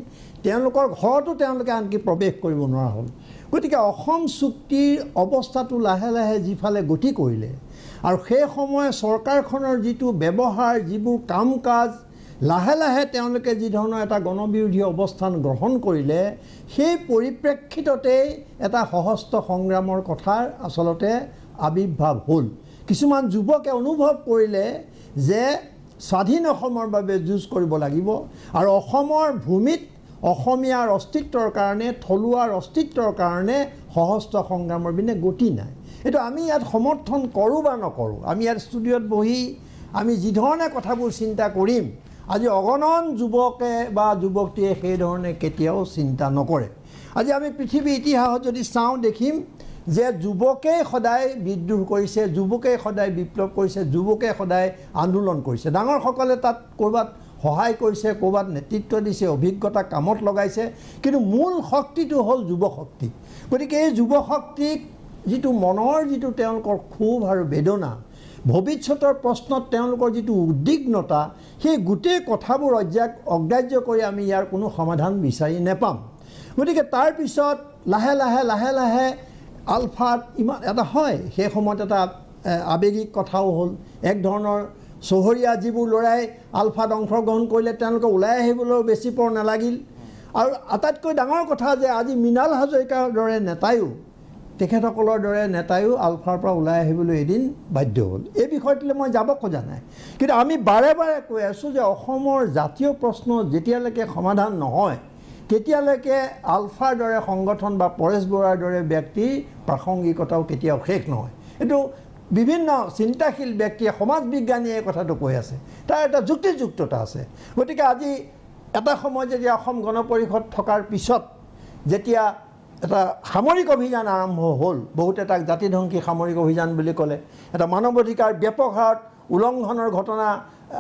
S7: তেওঁলোকৰ ঘৰতো তেওঁলোকে আনকি প্ৰৱেশ কৰিব নোৱাৰা হ'ল গতিকে অসম চুক্তিৰ অৱস্থাটো লাহে লাহে যিফালে গতি কৰিলে আৰু সেই সময়ে চৰকাৰখনৰ যিটো ব্যৱহাৰ যিবোৰ কাম কাজ লাহে লাহে তেওঁলোকে যি ধৰণৰ এটা গণবিৰোধী অৱস্থান গ্ৰহণ কৰিলে সেই পৰিপ্ৰেক্ষিততেই এটা সহস্ত সংগ্ৰামৰ কথাৰ আচলতে আবিৰ্ভাৱ হ'ল কিছুমান যুৱকে অনুভৱ কৰিলে যে স্বাধীন অসমৰ বাবে যুঁজ কৰিব লাগিব আৰু অসমৰ ভূমিত অসমীয়াৰ অস্তিত্বৰ কাৰণে থলুৱাৰ অস্তিত্বৰ কাৰণে সহস্ত সংগ্ৰামৰ বিনে গতি নাই এইটো আমি ইয়াত সমৰ্থন কৰোঁ বা নকৰোঁ আমি ইয়াত ষ্টুডিঅ'ত বহি আমি যি ধৰণে কথাবোৰ চিন্তা কৰিম আজি অগণন যুৱকে বা যুৱতীয়ে সেই ধৰণে কেতিয়াও চিন্তা নকৰে আজি আমি পৃথিৱীৰ ইতিহাসত যদি চাওঁ দেখিম যে যুৱকেই সদায় বিদ্ৰোহ কৰিছে যুৱকেই সদায় বিপ্লৱ কৰিছে যুৱকে সদায় আন্দোলন কৰিছে ডাঙৰসকলে তাত ক'ৰবাত সহায় কৰিছে ক'ৰবাত নেতৃত্ব দিছে অভিজ্ঞতা কামত লগাইছে কিন্তু মূল শক্তিটো হ'ল যুৱ শক্তি গতিকে এই যুৱ শক্তিক যিটো মনৰ যিটো তেওঁলোকৰ ক্ষোভ আৰু বেদনা ভৱিষ্যতৰ প্ৰশ্নত তেওঁলোকৰ যিটো উদ্বিগ্নতা সেই গোটেই কথাবোৰ অগ্ৰাহ্য কৰি আমি ইয়াৰ কোনো সমাধান বিচাৰি নেপাম গতিকে তাৰপিছত লাহে লাহে লাহে লাহে আলফাত ইমান এটা হয় সেই সময়ত এটা আৱেগিক কথাও হ'ল এক ধৰণৰ চহৰীয়া যিবোৰ ল'ৰাই আলফাত অংশগ্ৰহণ কৰিলে তেওঁলোকে ওলাই আহিবলৈও বেছি পৰ নালাগিল আৰু আটাইতকৈ ডাঙৰ কথা যে আজি মৃণাল হাজৰিকাৰ দৰে নেতায়ো তেখেতসকলৰ দৰে নেতায়ো আলফাৰ পৰা ওলাই আহিবলৈ এদিন বাধ্য হ'ল এই বিষয়টোলৈ মই যাব খোজা নাই কিন্তু আমি বাৰে বাৰে কৈ আছোঁ যে অসমৰ জাতীয় প্ৰশ্ন যেতিয়ালৈকে সমাধান নহয় তেতিয়ালৈকে আলফাৰ দৰে সংগঠন বা পৰেশ বৰুৱাৰ দৰে ব্যক্তিৰ প্ৰাসংগিকতাও কেতিয়াও শেষ নহয় এইটো বিভিন্ন চিন্তাশীল ব্যক্তিয়ে সমাজ বিজ্ঞানীয়ে এই কথাটো কৈ আছে তাৰ এটা যুক্তিযুক্ততা আছে গতিকে আজি এটা সময় যেতিয়া অসম গণ পৰিষদ থকাৰ পিছত যেতিয়া এটা সামৰিক অভিযান আৰম্ভ হ'ল বহুতে তাক জাতিধ্বংসী সামৰিক অভিযান বুলি ক'লে এটা মানৱ অধিকাৰ ব্যাপক হাৰত উলংঘনৰ ঘটনা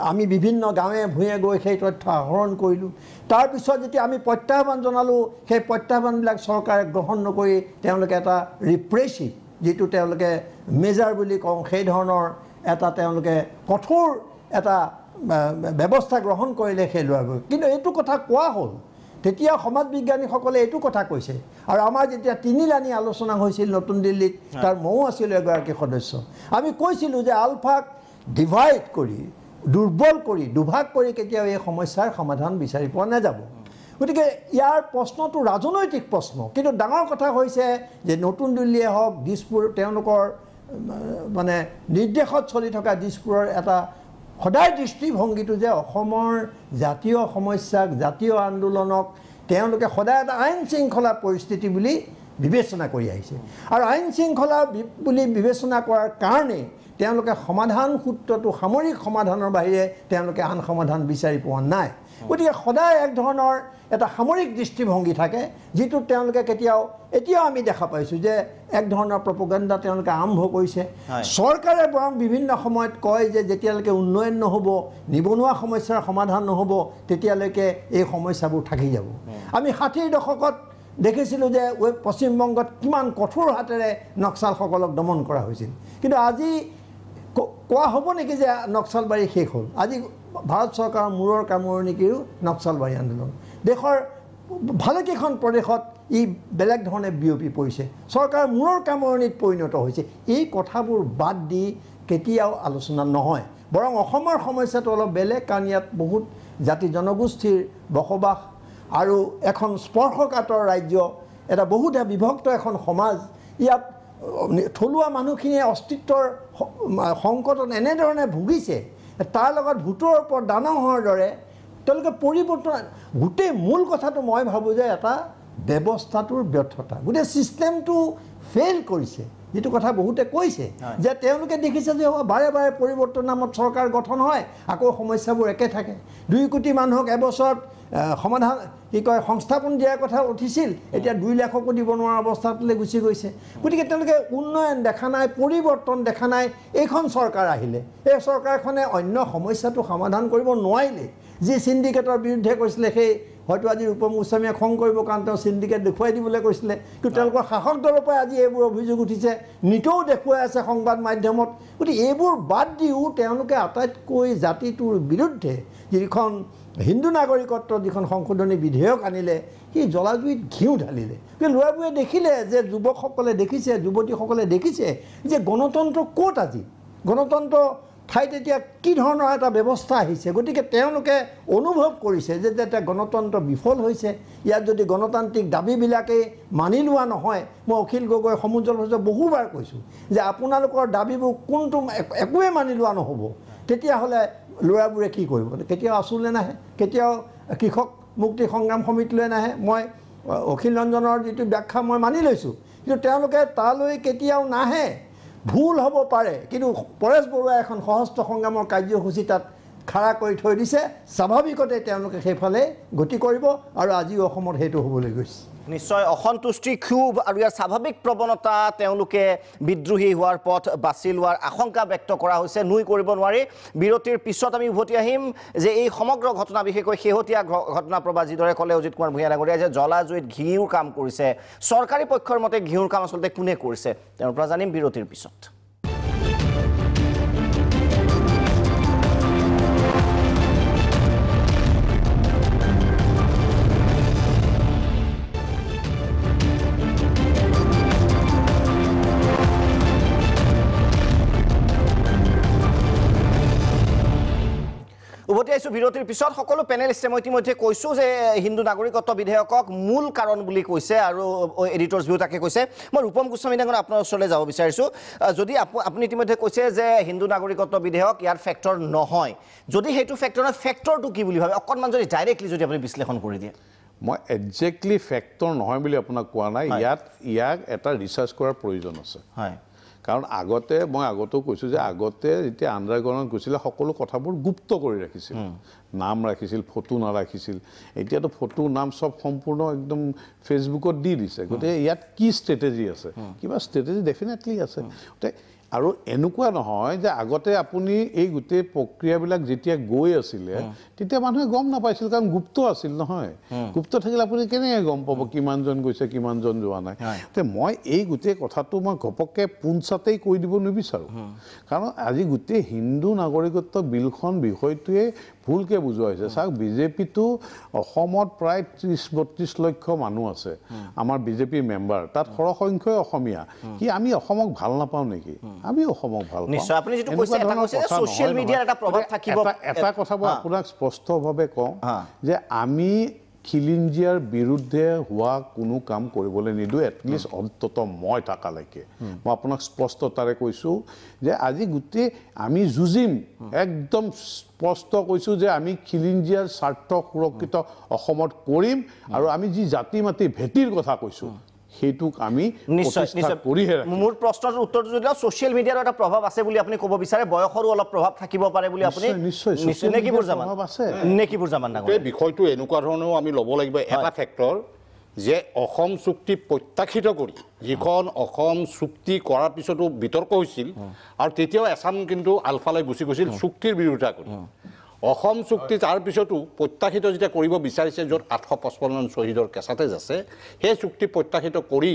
S7: আমি বিভিন্ন গাঁৱে ভূঞে গৈ সেই তথ্য আহৰণ কৰিলোঁ তাৰপিছত যেতিয়া আমি প্ৰত্যাহ্বান জনালোঁ সেই প্ৰত্যাহ্বানবিলাক চৰকাৰে গ্ৰহণ নকৰি তেওঁলোকে এটা ৰিপ্ৰেছিভ যিটো তেওঁলোকে মেজাৰ বুলি কওঁ সেই ধৰণৰ এটা তেওঁলোকে কঠোৰ এটা ব্যৱস্থা গ্ৰহণ কৰিলে সেই ল'ৰাবোৰ কিন্তু এইটো কথা কোৱা হ'ল তেতিয়া সমাজ বিজ্ঞানীসকলে এইটো কথা কৈছে আৰু আমাৰ যেতিয়া তিনিলানি আলোচনা হৈছিল নতুন দিল্লীত তাৰ ময়ো আছিলোঁ এগৰাকী সদস্য আমি কৈছিলোঁ যে আলফাক ডিভাইড কৰি দুৰ্বল কৰি দুভাগ কৰি কেতিয়াও এই সমস্যাৰ সমাধান বিচাৰি পোৱা নাযাব গতিকে ইয়াৰ প্ৰশ্নটো ৰাজনৈতিক প্ৰশ্ন কিন্তু ডাঙৰ কথা হৈছে যে নতুন দিল্লীয়ে হওক দিছপুৰ তেওঁলোকৰ মানে নিৰ্দেশত চলি থকা দিছপুৰৰ এটা সদায় দৃষ্টিভংগীটো যে অসমৰ জাতীয় সমস্যাক জাতীয় আন্দোলনক তেওঁলোকে সদায় এটা আইন শৃংখলা পৰিস্থিতি বুলি বিবেচনা কৰি আহিছে আৰু আইন শৃংখলা বুলি বিবেচনা কৰাৰ কাৰণে তেওঁলোকে সমাধান সূত্ৰটো সামৰিক সমাধানৰ বাহিৰে তেওঁলোকে আন সমাধান বিচাৰি পোৱা নাই গতিকে সদায় এক ধৰণৰ এটা সামৰিক দৃষ্টিভংগী থাকে যিটো তেওঁলোকে কেতিয়াও এতিয়াও আমি দেখা পাইছোঁ যে এক ধৰণৰ প্ৰপগেণ্ডা তেওঁলোকে আৰম্ভ কৰিছে চৰকাৰে বৰং বিভিন্ন সময়ত কয় যে যেতিয়ালৈকে উন্নয়ন নহ'ব নিবনুৱা সমস্যাৰ সমাধান নহ'ব তেতিয়ালৈকে এই সমস্যাবোৰ থাকি যাব আমি 60ৰ দশকত দেখিছিলোঁ যে পশ্চিমবংগত কিমান কঠোৰ হাতেৰে নক্সালসকলক দমন কৰা হৈছিল কিন্তু আজি কোৱা হ'ব নেকি যে নক্সালবাৰী শেষ হ'ল আজি ভাৰত চৰকাৰৰ মূৰৰ কামোৰণিকিও নক্সালবাৰী আন্দোলন দেশৰ ভালেকেইখন প্ৰদেশত ই বেলেগ ধৰণে বিয়পি পৰিছে চৰকাৰৰ মূৰৰ কামোৰণিত পৰিণত হৈছে এই কথাবোৰ বাদ দি কেতিয়াও আলোচনা নহয় বৰং অসমৰ সমস্যাটো অলপ বেলেগ কাৰণ ইয়াত বহুত জাতি জনগোষ্ঠীৰ বসবাস আৰু এখন স্পৰ্শকাতৰ ৰাজ্য এটা বহুতে বিভক্ত এখন সমাজ ইয়াত থলুৱা মানুহখিনিয়ে অস্তিত্বৰ সংকটত এনেধৰণে ভুগিছে তাৰ লগত ভোটৰ ওপৰত দানা হোৱাৰ দৰে তেওঁলোকে পৰিৱৰ্তন গোটেই মূল কথাটো মই ভাবোঁ যে এটা ব্যৱস্থাটোৰ ব্যৰ্থতা গোটেই ছিষ্টেমটো ফেইল কৰিছে যিটো কথা বহুতে কৈছে যে তেওঁলোকে দেখিছে যে বাৰে বাৰে পৰিৱৰ্তন নামত চৰকাৰ গঠন হয় আকৌ সমস্যাবোৰ একে থাকে 2 কোটি মানুহক এবছৰত সমাধান কি কয় সংস্থাপন দিয়াৰ কথা উঠিছিল এতিয়া 2 লাখকো দিব নোৱাৰা অৱস্থালৈ গুচি গৈছে গতিকে তেওঁলোকে উন্নয়ন দেখা নাই পৰিৱৰ্তন দেখা নাই এইখন চৰকাৰ আহিলে এই চৰকাৰখনে অন্য সমস্যাটো সমাধান কৰিব নোৱাৰিলে যি সিন্ডিকেটৰ বিৰুদ্ধে কৈছিলে সেই হয়তো আজি ৰূপম গোস্বামীয়ে খং কৰিব কাৰণ তেওঁ সিন্ডিকেট দেখুৱাই দিবলৈ কৈছিলে কিন্তু তেওঁলোকৰ শাসক দলৰ পৰা আজি এইবোৰ অভিযোগ উঠিছে নিতৌ দেখুৱাই আছে সংবাদ মাধ্যমত গতিকে এইবোৰ বাদ দিও তেওঁলোকে আটাইতকৈ জাতিটোৰ বিৰুদ্ধে যিখন হিন্দু নাগৰিকত্ব যিখন সংশোধনী বিধেয়ক আনিলে সেই জলাজুইত ঘিউ ঢালিলে কিন্তু ল'ৰাবোৰে দেখিলে যে যুৱকসকলে দেখিছে যুৱতীসকলে দেখিছে যে গণতন্ত্ৰ ক'ত আজি গণতন্ত্ৰ ঠাইত এতিয়া কি ধৰণৰ এটা ব্যৱস্থা আহিছে গতিকে তেওঁলোকে অনুভৱ কৰিছে যে এটা গণতন্ত্ৰ বিফল হৈছে ইয়াত যদি গণতান্ত্ৰিক দাবীবিলাকে মানি লোৱা নহয় মই অখিল গগৈ সমুজ্জ্বল ভট্টাচাৰ্যক বহুবাৰ কৈছোঁ যে আপোনালোকৰ দাবীবোৰ কোনটো একোৱে মানি লোৱা নহ'ব তেতিয়াহ'লে ল'ৰাবোৰে কি কৰিব কেতিয়াও আচুলে নাহে কেতিয়াও কৃষক মুক্তি সংগ্ৰাম সমিতিলৈ নাহে মই অখিল ৰঞ্জনৰ যিটো ব্যাখ্যা মই মানি লৈছোঁ কিন্তু তেওঁলোকে তালৈ কেতিয়াও নাহে ভুল হ'ব পাৰে কিন্তু পৰেশ বৰুৱাই এখন সহস্ত্ৰ সংগ্ৰামৰ কাৰ্যসূচী তাত খাৰা কৰি থৈ দিছে স্বাভাৱিকতে তেওঁলোকে সেইফালে গতি কৰিব আৰু আজিও অসমত সেইটো হ'বলৈ গৈছে
S1: নিশ্চয় অসন্তুষ্টি ক্ষোভ আৰু ইয়াৰ স্বাভাৱিক প্ৰৱণতা তেওঁলোকে বিদ্ৰোহী হোৱাৰ পথ বাছি লোৱাৰ আশংকা ব্যক্ত কৰা হৈছে নুই কৰিব নোৱাৰি বিৰতিৰ পিছত আমি উভতি আহিম যে এই সমগ্ৰ ঘটনা বিশেষকৈ শেহতীয়া ঘটনা প্ৰবাহ যিদৰে ক'লে অজিত কুমাৰ ভূঞা ডাঙৰীয়াই যে জলাজুইত ঘিউৰ কাম কৰিছে চৰকাৰী পক্ষৰ মতে ঘিউৰ কাম আচলতে কোনে কৰিছে তেওঁৰ পৰা জানিম বিৰতিৰ পিছত উভতি আহিছোঁ বিৰতিৰ পিছত সকলো পেনেলিষ্টে মই ইতিমধ্যে কৈছোঁ যে হিন্দু নাগৰিকত্ব বিধেয়কক মূল কাৰণ বুলি কৈছে আৰু এডিটৰ্ছ ভিউ তাকে কৈছে মই ৰূপম গোস্বামী ডাঙৰ আপোনাৰ ওচৰলৈ যাব বিচাৰিছোঁ যদি আপুনি ইতিমধ্যে কৈছে যে হিন্দু নাগৰিকত্ব বিধেয়ক ইয়াৰ ফেক্টৰ নহয় যদি সেইটো ফেক্টৰ নহয় ফেক্টৰটো কি বুলি ভাবে অকণমান যদি ডাইৰেক্টলি যদি আপুনি বিশ্লেষণ কৰি দিয়ে
S6: মই একজেক্টলি ফেক্টৰ নহয় বুলি আপোনাক কোৱা নাই ইয়াক এটা ৰিচাৰ্চ কৰাৰ প্ৰয়োজন আছে
S1: হয়
S6: কাৰণ আগতে মই আগতেও কৈছোঁ যে আগতে যেতিয়া আণ্ডাৰগ্ৰাউণ্ডত গৈছিলে সকলো কথাবোৰ গুপ্ত কৰি ৰাখিছিল নাম ৰাখিছিল ফটো নাৰাখিছিল এতিয়াতো ফটো নাম চব সম্পূৰ্ণ একদম ফেচবুকত দি দিছে গতিকে ইয়াত কি ষ্ট্ৰেটেজি আছে কিবা ষ্ট্ৰেটেজি ডেফিনেটলি আছে আৰু এনেকুৱা নহয় যে আগতে আপুনি এই গোটেই প্ৰক্ৰিয়াবিলাক যেতিয়া গৈ আছিলে তেতিয়া মানুহে গম নাপাইছিল কাৰণ গুপ্ত আছিল নহয় গুপ্ত থাকিলে আপুনি কেনেকৈ গম পাব কিমানজন গৈছে কিমানজন যোৱা নাই মই এই গোটেই কথাটো মই ঘপককৈ পোনচাতেই কৈ দিব নিবিচাৰোঁ কাৰণ আজি গোটেই হিন্দু নাগৰিকত্ব বিলখন বিষয়টোৱে ভুলকৈ বুজোৱা হৈছে চাওক বিজেপিটো অসমত প্ৰায় ৩০-৩২ লক্ষ মানুহ আছে আমাৰ বিজেপি মেম্বাৰ তাত সৰহসংখ্যই অসমীয়া কি আমি অসমক ভাল নাপাওঁ নেকি আমি অসমক ভাল পাওঁ
S1: নিশ্চয় আপুনি যেটো কৈছে এটা কৈছে সোশ্যাল মিডিয়াৰ এটা প্ৰভাৱ থাকিব
S6: এটা কথা মই আপোনাক স্পষ্টভাৱে কওঁ যে আমি খিলঞ্জীয়াৰ বিৰুদ্ধে হোৱা কোনো কাম কৰিবলৈ নিদিওঁ এটলিষ্ট অন্তত মই থাকালৈকে মই আপোনাক স্পষ্টতাৰে কৈছোঁ যে আজি গোটেই আমি যুঁজিম একদম স্পষ্ট কৈছোঁ যে আমি খিলঞ্জীয়াৰ স্বাৰ্থ সুৰক্ষিত অসমত কৰিম আৰু আমি যি জাতি মাতি ভেটিৰ কথা কৈছোঁ সেইটোক আমি কৰিহে
S1: মোৰ প্ৰশ্নৰ উত্তৰটো যদি সোশ্যাল মিডিয়াৰ এটা প্ৰভাৱ আছে বুলি আপুনি ক'ব বিচাৰে বয়সৰো অলপ প্ৰভাৱ থাকিব পাৰে বুলি আপুনি
S6: নিশ্চয়
S1: নেকিবোৰ জামান আছে নেকিবোৰ জামান ডাঙৰ
S2: এই বিষয়টো এনেকুৱা ধৰণেও আমি ল'ব লাগিব এটা ফেক্টৰ যে অসম চুক্তি প্ৰত্যাখ্যাত কৰি যিখন অসম চুক্তি কৰাৰ পিছতো বিতৰ্ক হৈছিল আৰু তেতিয়াও এছাম কিন্তু আলফালৈ গুচি গৈছিল চুক্তিৰ বিৰোধিতা কৰি অসম চুক্তি তাৰ পিছতো প্ৰত্যাখ্যাত যেতিয়া কৰিব বিচাৰিছে য'ত ৮৫৫জন শ্বহীদৰ কেঁচাতেজ আছে সেই চুক্তি প্ৰত্যাখ্যাত কৰি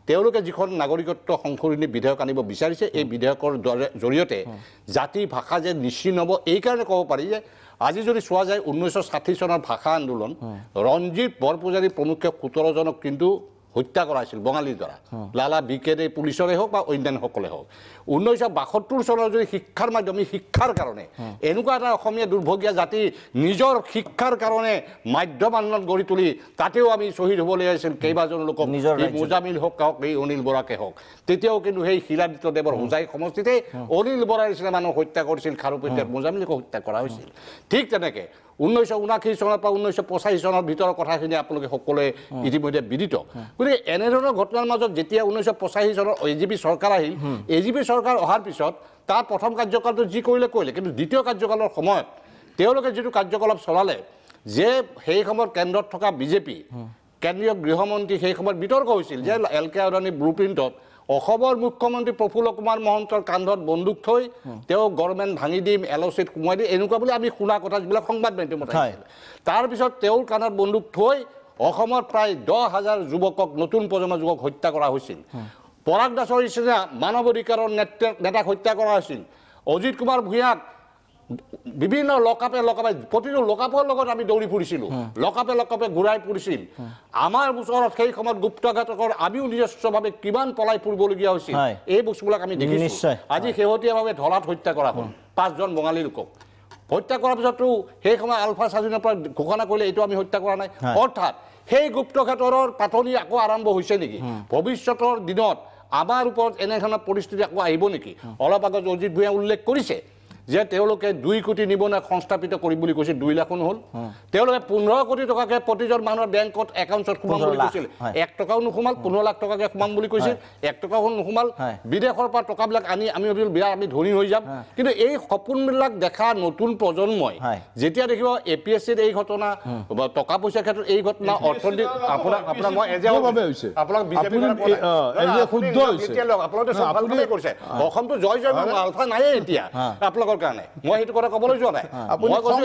S2: তেওঁলোকে যিখন নাগৰিকত্ব সংশোধনী বিধেয়ক আনিব বিচাৰিছে এই বিধেয়কৰ জৰিয়তে জাতি ভাষা যে নিশ্চিহ্ন হ'ব এইকাৰণে ক'ব পাৰি যে আজি যদি চোৱা যায় ১৯৬০ চনৰ ভাষা আন্দোলন ৰঞ্জিত বৰপূজাৰী প্ৰমুখ্যে ১৭ জনক কিন্তু হত্যা কৰা হৈছিল বঙালীৰ দ্বাৰা লালা বিকেৰে পুলিচৰে হওক বা অন্যান্যসকলে হওক ১৯৭২ চনৰ যদি শিক্ষাৰ মাধ্যমে শিক্ষাৰ কাৰণে এনেকুৱা এটা অসমীয়া দুৰ্ভগীয়া জাতি নিজৰ শিক্ষাৰ কাৰণে মাধ্যম আন্দোলন গঢ়ি তুলি তাতেও আমি শ্বহীদ হ'বলৈ আহিছিল কেইবাজন লোকক এই মোজামিল হওক এই অনিল বৰাকে হওক তেতিয়াও কিন্তু সেই শিলাদিত্য দেৱৰ হোজাই সমষ্টিতে অনিল বৰাৰ নিচিনা মানুহ হত্যা কৰিছিল খাৰুপেটীয়াৰ মোজামিলক হত্যা কৰা হৈছিল ঠিক তেনেকৈ 1979 চনৰ পৰা 1985 চনৰ ভিতৰৰ কথাখিনি আপোনালোকে সকলোৱে ইতিমধ্যে বিদিত গতিকে এনেধৰণৰ ঘটনাৰ মাজত যেতিয়া 1985 চনৰ AGP চৰকাৰ আহিল AGP চৰকাৰ অহাৰ পিছত তাৰ প্ৰথম কাৰ্যকালটো যি কৰিলে কিন্তু দ্বিতীয় কাৰ্যকালৰ সময়ত তেওঁলোকে যিটো কাৰ্যকলাপ চলালে যে সেই সময়ত কেন্দ্ৰত থকা বিজেপি কেন্দ্ৰীয় গৃহমন্ত্ৰী সেই সময়ত বিতৰ্ক হৈছিল যে LK আদৱানী ব্লুপ্ৰিণ্টত অসমৰ মুখ্যমন্ত্ৰী প্ৰফুল্ল কুমাৰ মহন্তৰ কান্ধত বন্দুক থৈ তেওঁ গভৰ্ণমেণ্ট ভাঙি দিম LOCত সোমাই দিম এনেকুৱা বুলি আমি শুনা কথা যিবিলাক সংবাদ মাধ্যমত আহিছিল তাৰপিছত তেওঁৰ কান্ধত বন্দুক থৈ অসমৰ প্ৰায় 10,000 যুৱকক নতুন প্ৰজন্মৰ যুৱক হত্যা কৰা হৈছিল পৰাগ দাসৰ নিচিনা মানৱ অধিকাৰৰ নেতাক হত্যা কৰা হৈছিল অজিত কুমাৰ ভূঞাক বিভিন্ন লকাপে প্ৰতিটো লকাপৰ লগত আমি দৌৰি ফুৰিছিলোঁ লকাপে ঘূৰাই ফুৰিছিল আমাৰ ওচৰত সেই সময়ত গুপ্তঘাতকৰ আমিও নিজস্বভাৱে কিমান পলাই ফুৰিবলগীয়া হৈছিল এই বস্তুবিলাক আমি দেখিছোঁ আজি শেহতীয়াভাৱে ধলাত হত্যা কৰা হ'ল 5জন বঙালী লোকক হত্যা কৰাৰ পিছতো সেই সময় আলফা স্বাধীনৰ পৰা ঘোষণা কৰিলে এইটো আমি হত্যা কৰা নাই অৰ্থাৎ সেই গুপ্তঘাতৰৰ পাতনি আকৌ আৰম্ভ হৈছে নেকি ভৱিষ্যতৰ দিনত আমাৰ ওপৰত এনেধৰণৰ পৰিস্থিতি আকৌ আহিব নেকি অলপ আগত অজিত ভূঞা উল্লেখ কৰিছে যে তেওঁলোকে 2 কোটি নিবনুৱাক সংস্থাপিত কৰিম বুলি কৈছিল 2 লাখ হ'ল তেওঁলোকে 15 কোটি টকাকে প্ৰতিজন মানুহৰ বেংকত একাউণ্টত সোমাম বুলি কৈছিল 1 টকাও নোসোমাল 15 লাখ টকাকে সোমাম বুলি কৈছিল 1 টকাও নোসোমাল বিদেশৰ পৰা টকাবিলাক আনি আমি আমি ধনী হৈ যাম কিন্তু এই সপোনবিলাক দেখা নতুন প্ৰজন্মই যেতিয়া দেখিব APSCত এই ঘটনা টকা পইচাৰ ক্ষেত্ৰত এই ঘটনা অৰ্থনৈতিক আপোনাক মই এজেভাৱে হৈছে আপোনাক বিজেপি শুদ্ধ হৈছে আপোনালোকে সফলভাৱে কৰিছে অসমটো জয় আলফা নাই এতিয়া আপোনালোকৰ কাৰণে মই সেইটো কথা ক'বলৈ যোৱা নাই মই কৈছো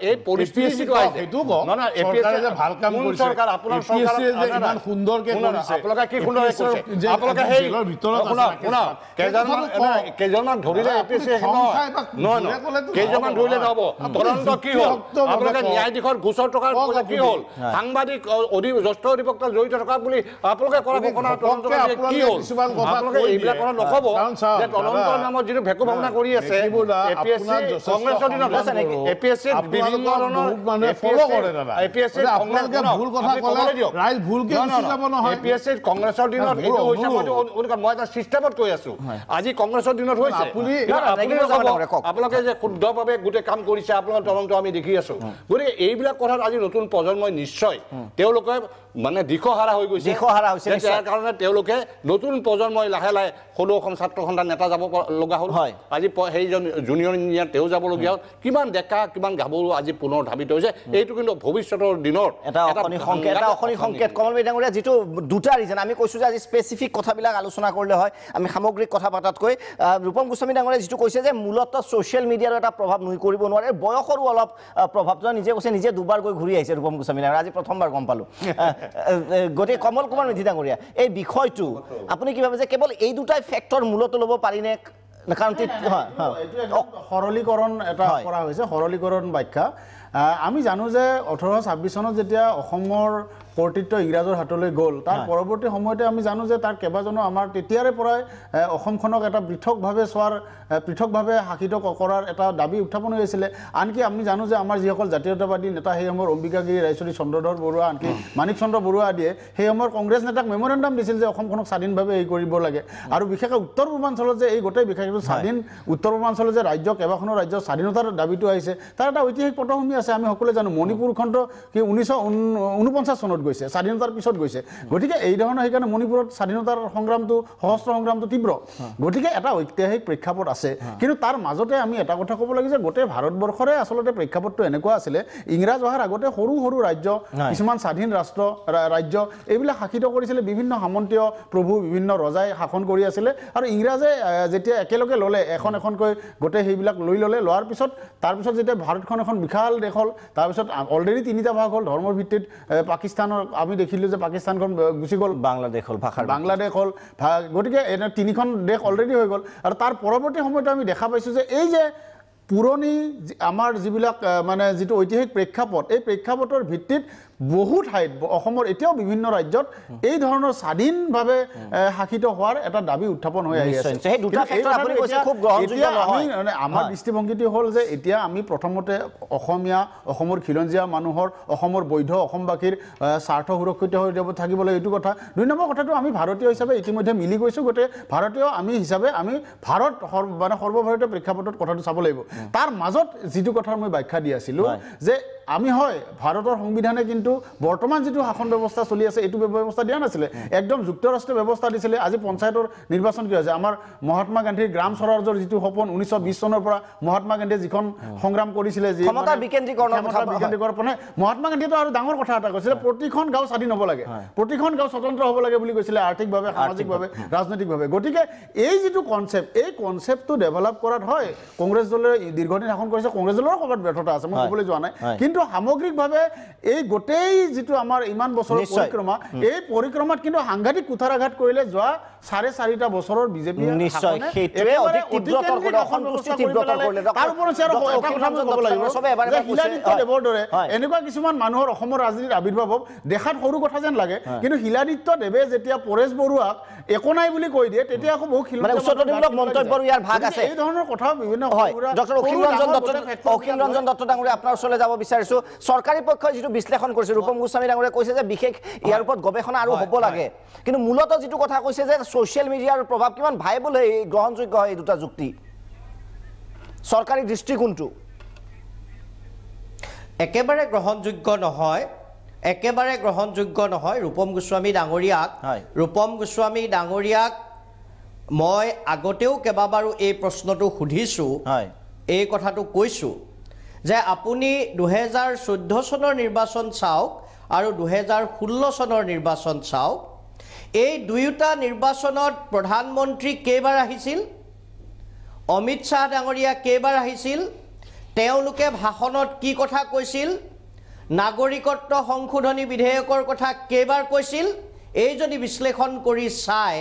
S2: এই পৰিস্থিতি যিটো আহিছে না APSC যে ভাল কাম কৰিছে চৰকাৰ আপোনাৰ চৰকাৰ যে ইমান সুন্দৰকৈ কৰিছে আপোনালোকে কি সুন্দৰকৈ কৰিছে আপোনালোকে সেই ভিতৰত শুনা কেইজনমান ধৰিলে APSC নহয় কেইজনমান ধৰিলে নহ'ব তদন্ত কি হ'ল আপোনালোকে ন্যায়াধীশৰ ঘোষৰ টকাৰ পইচা কি হ'ল সাংবাদিক জ্যেষ্ঠ অধিবক্তা জড়িত থকা বুলি আপোনালোকে কৰা ঘোষণা তদন্ত কি হ'ল আপোনালোকে এইবিলাক কথা নক'ব যে তদন্তৰ নামত যিটো ভেকু ভাওনা কৰি আছে কংগ্ৰেছৰ দিনত APSC বিভিন্ন ধৰণৰ মানে ফলো কৰে দাদা APSC আপোনালোকে ভুল কথা ক'লে ৰাইজ ভুলকে গুচি যাব নহয় APSC কংগ্ৰেছৰ দিনত এইটো হৈছে মই এটা সিস্টেমত কৈ আছো আজি কংগ্ৰেছৰ দিনত হৈছে আপোনালোকে যে শুদ্ধভাৱে গোটেই কাম কৰিছে আপোনালোকৰ তদন্ত আমি দেখি আছো গতিকে এইবিলাক কথাত আজি নতুন প্ৰজন্মই নিশ্চয় তেওঁলোকে মানে দিশহাৰা হৈ গৈছে তাৰ কাৰণে তেওঁলোকে নতুন প্ৰজন্মই লাহে লাহে সৰু অসম ছাত্ৰ সন্থাৰ নেতা যাব লগা হ'ল আজি সেইজন জুনিয়ৰ ইঞ্জিনিয়াৰ তেওঁ যাবলগীয়া হ'ল কিমান ডেকা কিমান গাভৰু আজি পুনৰ ধাবিত হৈছে এইটো কিন্তু ভৱিষ্যতৰ দিনৰ
S1: এটা অখনি সংকেত কমলবাই ডাঙৰীয়া যিটো দুটা ৰিজন আমি কৈছোঁ যে আজি স্পেচিফিক কথাবিলাক আলোচনা কৰিলে হয় আমি সামগ্ৰিক কথা পাতাতকৈ ৰূপম গোস্বামী ডাঙৰীয়া যিটো কৈছে যে মূলতঃ ছ'চিয়েল মিডিয়াৰ এটা প্ৰভাৱ নুই কৰিব নোৱাৰে বয়সৰো অলপ প্ৰভাৱটো নিজে কৈছে নিজে দুবাৰ গৈ ঘূৰি আহিছে ৰূপম গোস্বামী ডাঙৰীয়া আজি প্ৰথমবাৰ গম পালোঁ গতিকে কমল কুমাৰ মেধি ডাঙৰীয়া এই বিষয়টো আপুনি কি ভাবে যে কেৱল এই দুটাই ফেক্টৰ মূলত ল'ব পাৰিনে কাৰণ
S5: সৰলীকৰণ এটা কৰা হৈছে সৰলীকৰণ ব্যাখ্যা আমি জানো যে 1826 চনত যেতিয়া অসমৰ কৰ্তৃত্ব ইংৰাজৰ হাতলৈ গ'ল তাৰ পৰৱৰ্তী সময়তে আমি জানো যে তাৰ কেইবাজনো আমাৰ তেতিয়াৰে পৰাই অসমখনক এটা পৃথকভাৱে চোৱাৰ পৃথকভাৱে শাসিত কৰাৰ এটা দাবী উত্থাপন হৈ আছিলে আনকি আমি জানো যে আমাৰ যিসকল জাতীয়তাবাদী নেতা সেই সময়ৰ অম্বিকাগিৰি ৰায়চৌধুৰী চন্দ্ৰধৰ বৰুৱা আনকি মাণিক চন্দ্ৰ বৰুৱা আদিয়ে সেই সময়ৰ কংগ্ৰেছ নেতাক মেমৰেণ্ডাম দিছিল যে অসমখনক স্বাধীনভাৱে এই কৰিব লাগে আৰু বিশেষকৈ উত্তৰ পূৰ্বাঞ্চলত যে এই গোটেই বিশেষকৈ স্বাধীন উত্তৰ পূৰ্বাঞ্চলত যে ৰাজ্য কেইবাখনো ৰাজ্যৰ স্বাধীনতাৰ দাবীটো আহিছে তাৰ এটা ঐতিহাসিক পটভূমি আছে আমি সকলোৱে জানো মণিপুৰখনটো কি 1949 চনত গৈছে স্বাধীনতাৰ পিছত গৈছে গতিকে এই ধৰণৰ সেইকাৰণে মণিপুৰত স্বাধীনতাৰ সংগ্ৰামটো সহস্ৰ সংগ্ৰামটো তীব্ৰ গতিকে এটা ঐতিহাসিক প্ৰেক্ষাপট আছে কিন্তু তাৰ মাজতে আমি এটা কথা ক'ব লাগে যে গোটেই ভাৰতবৰ্ষৰে আচলতে প্ৰেক্ষাপটটো এনেকুৱা আছিলে ইংৰাজ অহাৰ আগতে সৰু সৰু ৰাজ্য কিছুমান স্বাধীন ৰাজ্য এইবিলাক শাসিত কৰিছিলে বিভিন্ন সামন্তীয় প্ৰভু বিভিন্ন ৰজাই শাসন কৰি আছিলে আৰু ইংৰাজে যেতিয়া একেলগে ল'লে এখনকৈ গোটেই সেইবিলাক লৈ ল'লে লোৱাৰ পিছত তাৰপিছত যেতিয়া ভাৰতখন এখন বিশাল দেশ হ'ল তাৰপিছত অলৰেডি 3টা ভাগ হ'ল ধৰ্মৰ ভিত্তিত পাকিস্তানৰ আমি দেখিলোঁ যে পাকিস্তানখন গুচি গ'ল
S1: বাংলাদেশ হ'ল
S5: বাংলাদেশ হ'ল গতিকে এনে 3খন দেশ অলৰেডি হৈ গ'ল আৰু তাৰ পৰৱৰ্তী সময়তো আমি দেখা পাইছোঁ যে এই যে পুৰণি আমাৰ যিবিলাক মানে যিটো ঐতিহাসিক প্ৰেক্ষাপট এই প্ৰেক্ষাপটৰ ভিত্তিত বহু ঠাইত অসমৰ এতিয়াও বিভিন্ন ৰাজ্যত এই ধৰণৰ স্বাধীনভাৱে শাসিত হোৱাৰ এটা দাবী উত্থাপন হৈ আহি আছে আমাৰ দৃষ্টিভংগীটো হ'ল যে এতিয়া আমি প্ৰথমতে অসমৰ খিলঞ্জীয়া মানুহৰ অসমৰ বৈধ অসমবাসীৰ স্বাৰ্থ সুৰক্ষিত হৈ থাকিবলৈ এইটো কথা 2 নম্বৰ কথাটো আমি ভাৰতীয় হিচাপে ইতিমধ্যে মিলি গৈছোঁ গোটেই ভাৰতীয় আমি হিচাপে আমি ভাৰত মানে সৰ্বভাৰতীয় প্ৰেক্ষাপটত কথাটো চাব লাগিব তাৰ মাজত যিটো কথাৰ মই ব্যাখ্যা দি আছিলোঁ যে আমি হয় ভাৰতৰ সংবিধানে কিন্তু বৰ্তমান যিটো শাসন ব্যৱস্থা চলি আছে এইটো ব্যৱস্থা দিয়া নাছিলে একদম যুক্তৰাষ্ট্ৰীয় ব্যৱস্থা দিছিলে আজি পঞ্চায়তৰ নিৰ্বাচন কি হৈছে আমাৰ মহাত্মা গান্ধীৰ গ্ৰাম স্বৰাজৰ যিটো সপোন 1920 চনৰ পৰা মহাত্মা গান্ধীয়ে যিখন সংগ্ৰাম কৰিছিলে যে
S1: ক্ষমতা বিকেন্দ্ৰীকৰণৰ
S5: মহাত্মা গান্ধীয়ে আৰু ডাঙৰ কথা এটা কৈছিলে প্ৰতিখন গাঁও স্বাধীন হ'ব লাগে প্ৰতিখন গাঁও স্বতন্ত্ৰ হ'ব লাগে বুলি কৈছিলে আৰ্থিকভাৱে সামাজিকভাৱে ৰাজনৈতিকভাৱে গতিকে এই যিটো কনচেপ্ট এই কনচেপ্টটো ডেভেলপ কৰাত হয় কংগ্ৰেছ দলে দীৰ্ঘদিন শাসন কৰিছে কংগ্ৰেছ দলৰ ক'ৰবাত ব্যৰ্থতা আছে মই ক'বলৈ যোৱা নাই কিন্তু সামগ্ৰিকভাৱে এই গোটেই যিটো আমাৰ ইমান বছৰৰ পৰিক্ৰমা এই পৰিক্ৰমাত কিন্তু সাংঘাতিক কুঠাৰাঘাত কৰিলে যোৱা 4.5 বছৰৰ বিজেপি
S1: নিশ্চয় সেইটোৱে অধিক তীব্ৰতৰ কৰিলে অসন্তুষ্টি তীব্ৰতৰ কৰিলে
S5: তাৰ ওপৰত এটা কথা মই ক'ব লাগিব যে শিলাদিত্য দেৱৰ দৰে এনেকুৱা কিছুমান মানুহৰ অসমৰ ৰাজনীতিৰ আৱিৰ্ভাৱ দেখাত সৰু কথা যেন লাগে কিন্তু শিলাদিত্য দেৱে যেতিয়া পৰেশ বৰুৱাক একো নাই বুলি কৈ দিয়ে তেতিয়া আকৌ বহু
S1: উচ্চতমূলক মন্তব্যৰ ইয়াৰ ভাগ আছে
S5: এই ধৰণৰ কথা বিভিন্ন
S1: ডক্টৰ অখিল ৰঞ্জন দত্ত ডাঙৰীয়া আপোনাৰ ওচৰলৈ যাব বিচাৰিছো চৰকাৰী পক্ষই যিটো বিশ্লেষণ কৰিছে ৰূপম গোস্বামী ডাঙৰীয়াই কৈছে যে বিশেষ ইয়াৰ ওপৰত গৱেষণা আৰু হ'ব লাগে কিন্তু মূলত যিটো কথা কৈছে যে ছ'চিয়েল মিডিয়াৰ প্ৰভাৱ কিমান ভাইবল হয় গ্ৰহণযোগ্য হয় এই দুটা যুক্তি চৰকাৰী দৃষ্টিকোণটো
S4: একেবাৰে গ্ৰহণযোগ্য নহয় ৰূপম গোস্বামী ডাঙৰীয়াক মই আগতেও কেইবাবাৰো এই প্ৰশ্নটো সুধিছোঁ এই কথাটো কৈছোঁ যে আপুনি 2014 চনৰ নিৰ্বাচন চাওক আৰু 2016 চনৰ নিৰ্বাচন চাওক এই দুয়োটা নিৰ্বাচনত প্ৰধানমন্ত্ৰী কেইবাৰ আহিছিল অমিত শ্বাহ ডাঙৰীয়া কেইবাৰ আহিছিল তেওঁলোকে ভাষণত কি কথা কৈছিল নাগৰিকত্ব সংশোধনী বিধেয়কৰ কথা কেইবাৰ কৈছিল এই যদি বিশ্লেষণ কৰি চাই